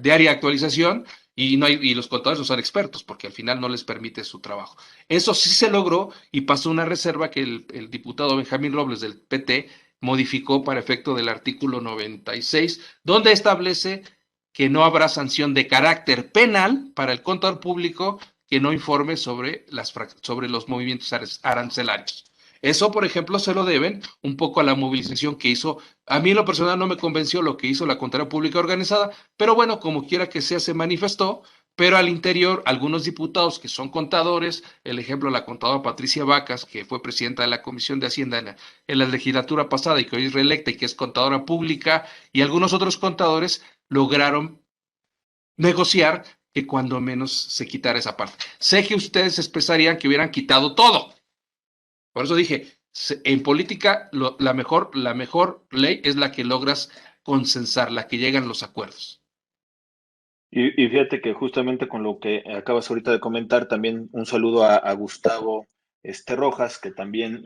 diaria actualización y, no hay, y los contadores no son expertos porque al final no les permite su trabajo. Eso sí se logró y pasó una reserva que el diputado Benjamín Robles del PT modificó para efecto del artículo 96, donde establece que no habrá sanción de carácter penal para el contador público que no informe sobre los movimientos arancelarios. Eso, por ejemplo, se lo deben un poco a la movilización que hizo. A mí en lo personal no me convenció lo que hizo la Contraloría Pública Organizada, pero bueno, como quiera que sea, se manifestó, pero al interior algunos diputados que son contadores, el ejemplo la contadora Patricia Vacas, que fue presidenta de la Comisión de Hacienda en la legislatura pasada y que hoy es reelecta y que es contadora pública, y algunos otros contadores lograron negociar que cuando menos se quitara esa parte. Sé que ustedes expresarían que hubieran quitado todo. Por eso dije, en política la mejor ley es la que logras consensar, la que llegan los acuerdos. y fíjate que justamente con lo que acabas ahorita de comentar, también un saludo a Gustavo Rojas, que también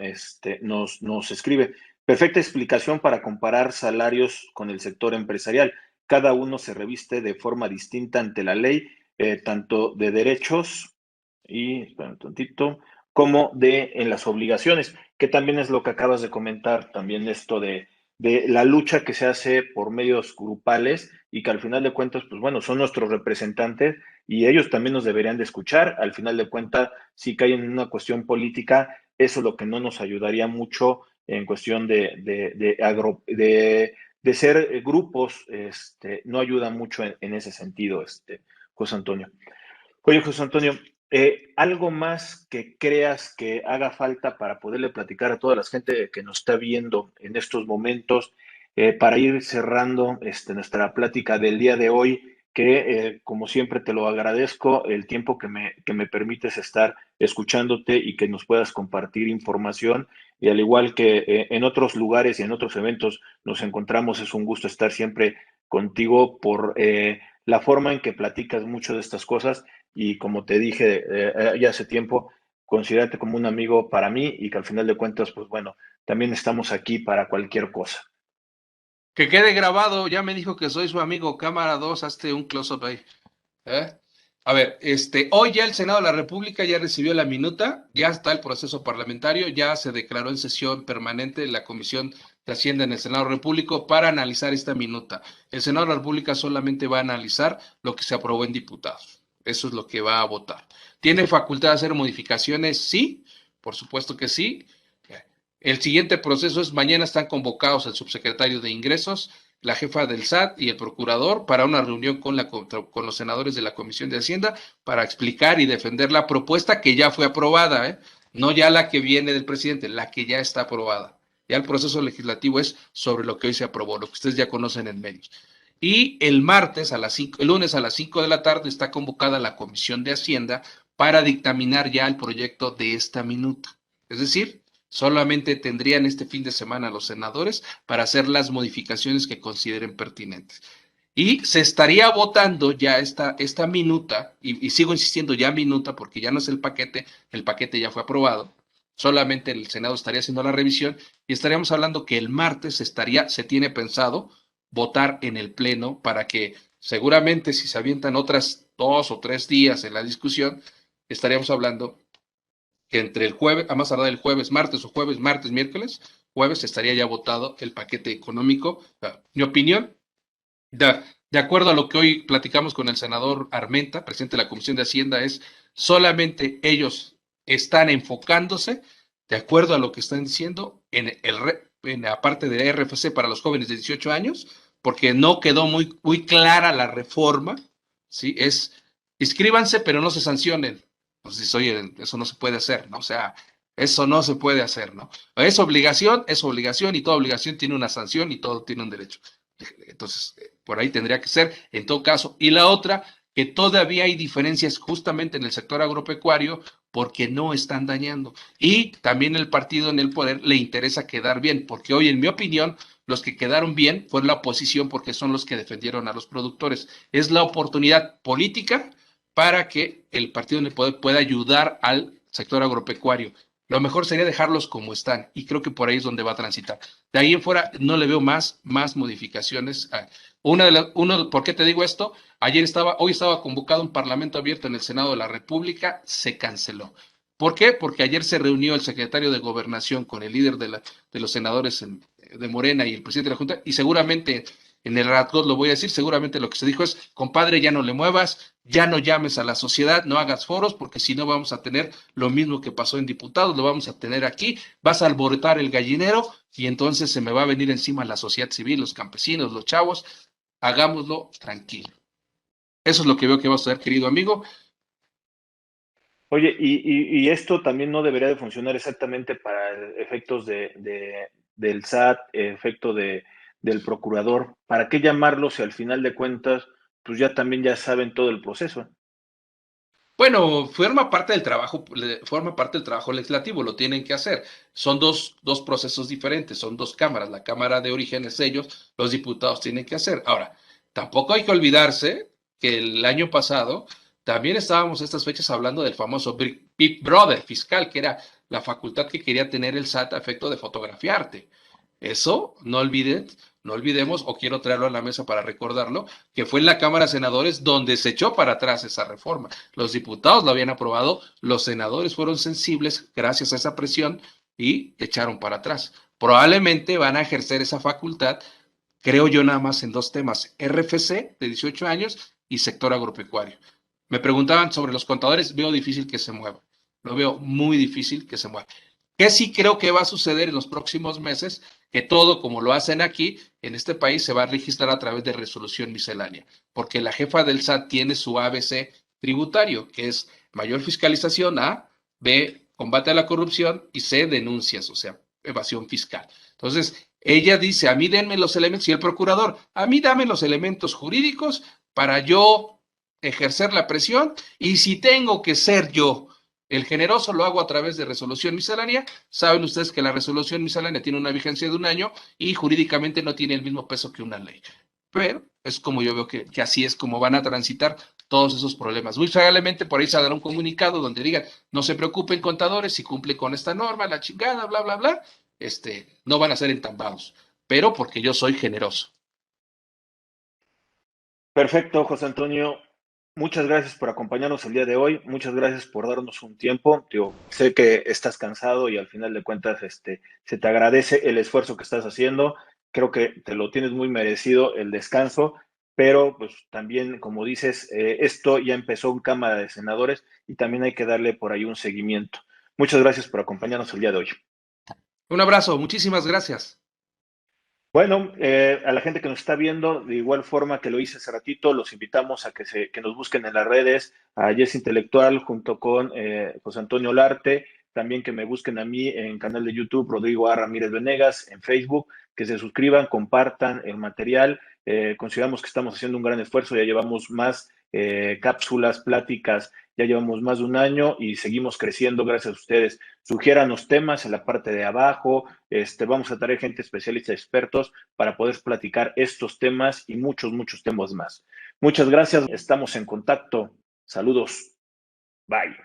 nos escribe. Perfecta explicación para comparar salarios con el sector empresarial. Cada uno se reviste de forma distinta ante la ley, tanto de derechos y, espera un tantito, como en las obligaciones, que también es lo que acabas de comentar, también esto de la lucha que se hace por medios grupales y que al final de cuentas, pues bueno, son nuestros representantes y ellos también nos deberían de escuchar. Al final de cuentas, si caen en una cuestión política, eso es lo que no nos ayudaría mucho en cuestión de ser grupos, no ayuda mucho en ese sentido, José Antonio. Oye, José Antonio, ¿Algo más que creas que haga falta para poderle platicar a toda la gente que nos está viendo en estos momentos, para ir cerrando nuestra plática del día de hoy, que como siempre te lo agradezco, el tiempo que me permites estar escuchándote y que nos puedas compartir información, y al igual que en otros lugares y en otros eventos nos encontramos, es un gusto estar siempre contigo por la forma en que platicas mucho de estas cosas y como te dije ya hace tiempo, considérate como un amigo para mí y que al final de cuentas, pues bueno, también estamos aquí para cualquier cosa. Que quede grabado, ya me dijo que soy su amigo, cámara 2, hazte un close-up ahí. ¿Eh? A ver, hoy ya el Senado de la República ya recibió la minuta, ya está el proceso parlamentario, ya se declaró en sesión permanente la Comisión de Hacienda en el Senado de la República para analizar esta minuta. El Senado de la República solamente va a analizar lo que se aprobó en diputados. Eso es lo que va a votar. ¿Tiene facultad de hacer modificaciones? Sí, por supuesto que sí. El siguiente proceso es mañana están convocados el subsecretario de Ingresos, la jefa del SAT y el procurador para una reunión con los senadores de la Comisión de Hacienda para explicar y defender la propuesta que ya fue aprobada, ¿eh? No ya la que viene del presidente, la que ya está aprobada. Ya el proceso legislativo es sobre lo que hoy se aprobó, lo que ustedes ya conocen en medios. Y el martes el lunes a las 5 de la tarde está convocada la Comisión de Hacienda para dictaminar ya el proyecto de esta minuta. Es decir, solamente tendrían este fin de semana los senadores para hacer las modificaciones que consideren pertinentes. Y se estaría votando ya esta minuta, y sigo insistiendo ya minuta porque ya no es el paquete ya fue aprobado, solamente el Senado estaría haciendo la revisión y estaríamos hablando que el martes se tiene pensado votar en el Pleno para que seguramente si se avientan otras 2 o 3 días en la discusión, estaríamos hablando que entre el jueves, a más tardar el jueves, martes o jueves, martes, miércoles, jueves estaría ya votado el paquete económico. Mi opinión, de acuerdo a lo que hoy platicamos con el senador Armenta, presidente de la Comisión de Hacienda, es solamente ellos están enfocándose, de acuerdo a lo que están diciendo, en la parte de RFC para los jóvenes de 18 años, porque no quedó muy clara la reforma, ¿sí? Es, inscríbanse, pero no se sancionen. Entonces, oye, eso no se puede hacer, ¿no? O sea, eso no se puede hacer, ¿no? Es obligación y toda obligación tiene una sanción y todo tiene un derecho. Entonces, por ahí tendría que ser, en todo caso. Y la otra, que todavía hay diferencias justamente en el sector agropecuario porque no están dañando. Y también el partido en el poder le interesa quedar bien, porque hoy, en mi opinión, los que quedaron bien fue la oposición porque son los que defendieron a los productores. Es la oportunidad política para que el partido en el poder pueda ayudar al sector agropecuario. Lo mejor sería dejarlos como están y creo que por ahí es donde va a transitar. De ahí en fuera no le veo más modificaciones. ¿Por qué te digo esto? Hoy estaba convocado un parlamento abierto en el Senado de la República, se canceló. ¿Por qué? Porque ayer se reunió el secretario de Gobernación con el líder de los senadores de Morena y el presidente de la Junta, y seguramente en el rato lo voy a decir, seguramente lo que se dijo es, compadre, ya no le muevas, ya no llames a la sociedad, no hagas foros, porque si no vamos a tener lo mismo que pasó en diputados, lo vamos a tener aquí, vas a alborotar el gallinero y entonces se me va a venir encima la sociedad civil, los campesinos, los chavos, hagámoslo tranquilo. Eso es lo que veo que va a suceder, querido amigo. Oye, y esto también no debería de funcionar exactamente para efectos del SAT, efecto del procurador. ¿Para qué llamarlos si al final de cuentas, pues ya también ya saben todo el proceso? Bueno, forma parte del trabajo legislativo, lo tienen que hacer. Son dos procesos diferentes, son dos cámaras. La Cámara de Origen es ellos, los diputados tienen que hacer. Ahora, tampoco hay que olvidarse que el año pasado también estábamos a estas fechas hablando del famoso Big Brother fiscal, que era la facultad que quería tener el SAT a efecto de fotografiarte. Eso, no olvidemos, o quiero traerlo a la mesa para recordarlo, que fue en la Cámara de Senadores donde se echó para atrás esa reforma. Los diputados lo habían aprobado, los senadores fueron sensibles gracias a esa presión y echaron para atrás. Probablemente van a ejercer esa facultad, creo yo, nada más en 2 temas, RFC de 18 años y sector agropecuario. Me preguntaban sobre los contadores, veo difícil que se mueva, lo veo muy difícil que se mueva. ¿Qué sí creo que va a suceder en los próximos meses? Que todo, como lo hacen aquí, en este país, se va a registrar a través de resolución miscelánea, porque la jefa del SAT tiene su ABC tributario, que es mayor fiscalización, A, B, combate a la corrupción y C, denuncias, o sea, evasión fiscal. Entonces, ella dice, a mí denme los elementos, y el procurador, a mí dame los elementos jurídicos para yo ejercer la presión, y si tengo que ser yo el generoso, lo hago a través de resolución miscelánea. Saben ustedes que la resolución miscelánea tiene una vigencia de 1 año y jurídicamente no tiene el mismo peso que una ley. Pero es como yo veo que así es como van a transitar todos esos problemas. Muy probablemente por ahí se dará un comunicado donde digan, no se preocupen contadores, si cumplen con esta norma, la chingada, bla, bla, bla, no van a ser entambados, pero porque yo soy generoso. Perfecto, José Antonio. Muchas gracias por acompañarnos el día de hoy. Muchas gracias por darnos un tiempo. Yo sé que estás cansado y al final de cuentas se te agradece el esfuerzo que estás haciendo. Creo que te lo tienes muy merecido el descanso, pero pues también, como dices, esto ya empezó en Cámara de Senadores y también hay que darle por ahí un seguimiento. Muchas gracias por acompañarnos el día de hoy. Un abrazo, muchísimas gracias. Bueno, a la gente que nos está viendo, de igual forma que lo hice hace ratito, los invitamos a que nos busquen en las redes, a Yes Intelectual junto con José Antonio Larte, también que me busquen a mí en canal de YouTube, Rodrigo A. Ramírez Venegas, en Facebook, que se suscriban, compartan el material. Consideramos que estamos haciendo un gran esfuerzo, ya llevamos más cápsulas, pláticas, ya llevamos más de 1 año y seguimos creciendo gracias a ustedes. Sugiéranos temas en la parte de abajo, vamos a traer gente especialista, expertos, para poder platicar estos temas y muchos, muchos temas más. Muchas gracias, estamos en contacto. Saludos. Bye.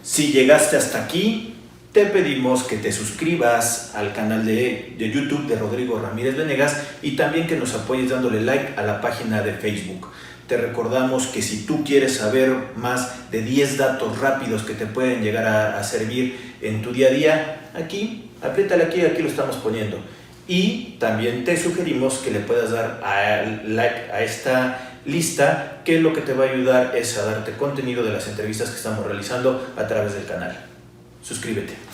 Si llegaste hasta aquí, te pedimos que te suscribas al canal de YouTube de Rodrigo Ramírez Venegas y también que nos apoyes dándole like a la página de Facebook. Te recordamos que si tú quieres saber más de 10 datos rápidos que te pueden llegar a servir en tu día a día, aquí, apriétale aquí lo estamos poniendo. Y también te sugerimos que le puedas dar like a esta lista, que lo que te va a ayudar es a darte contenido de las entrevistas que estamos realizando a través del canal. Suscríbete.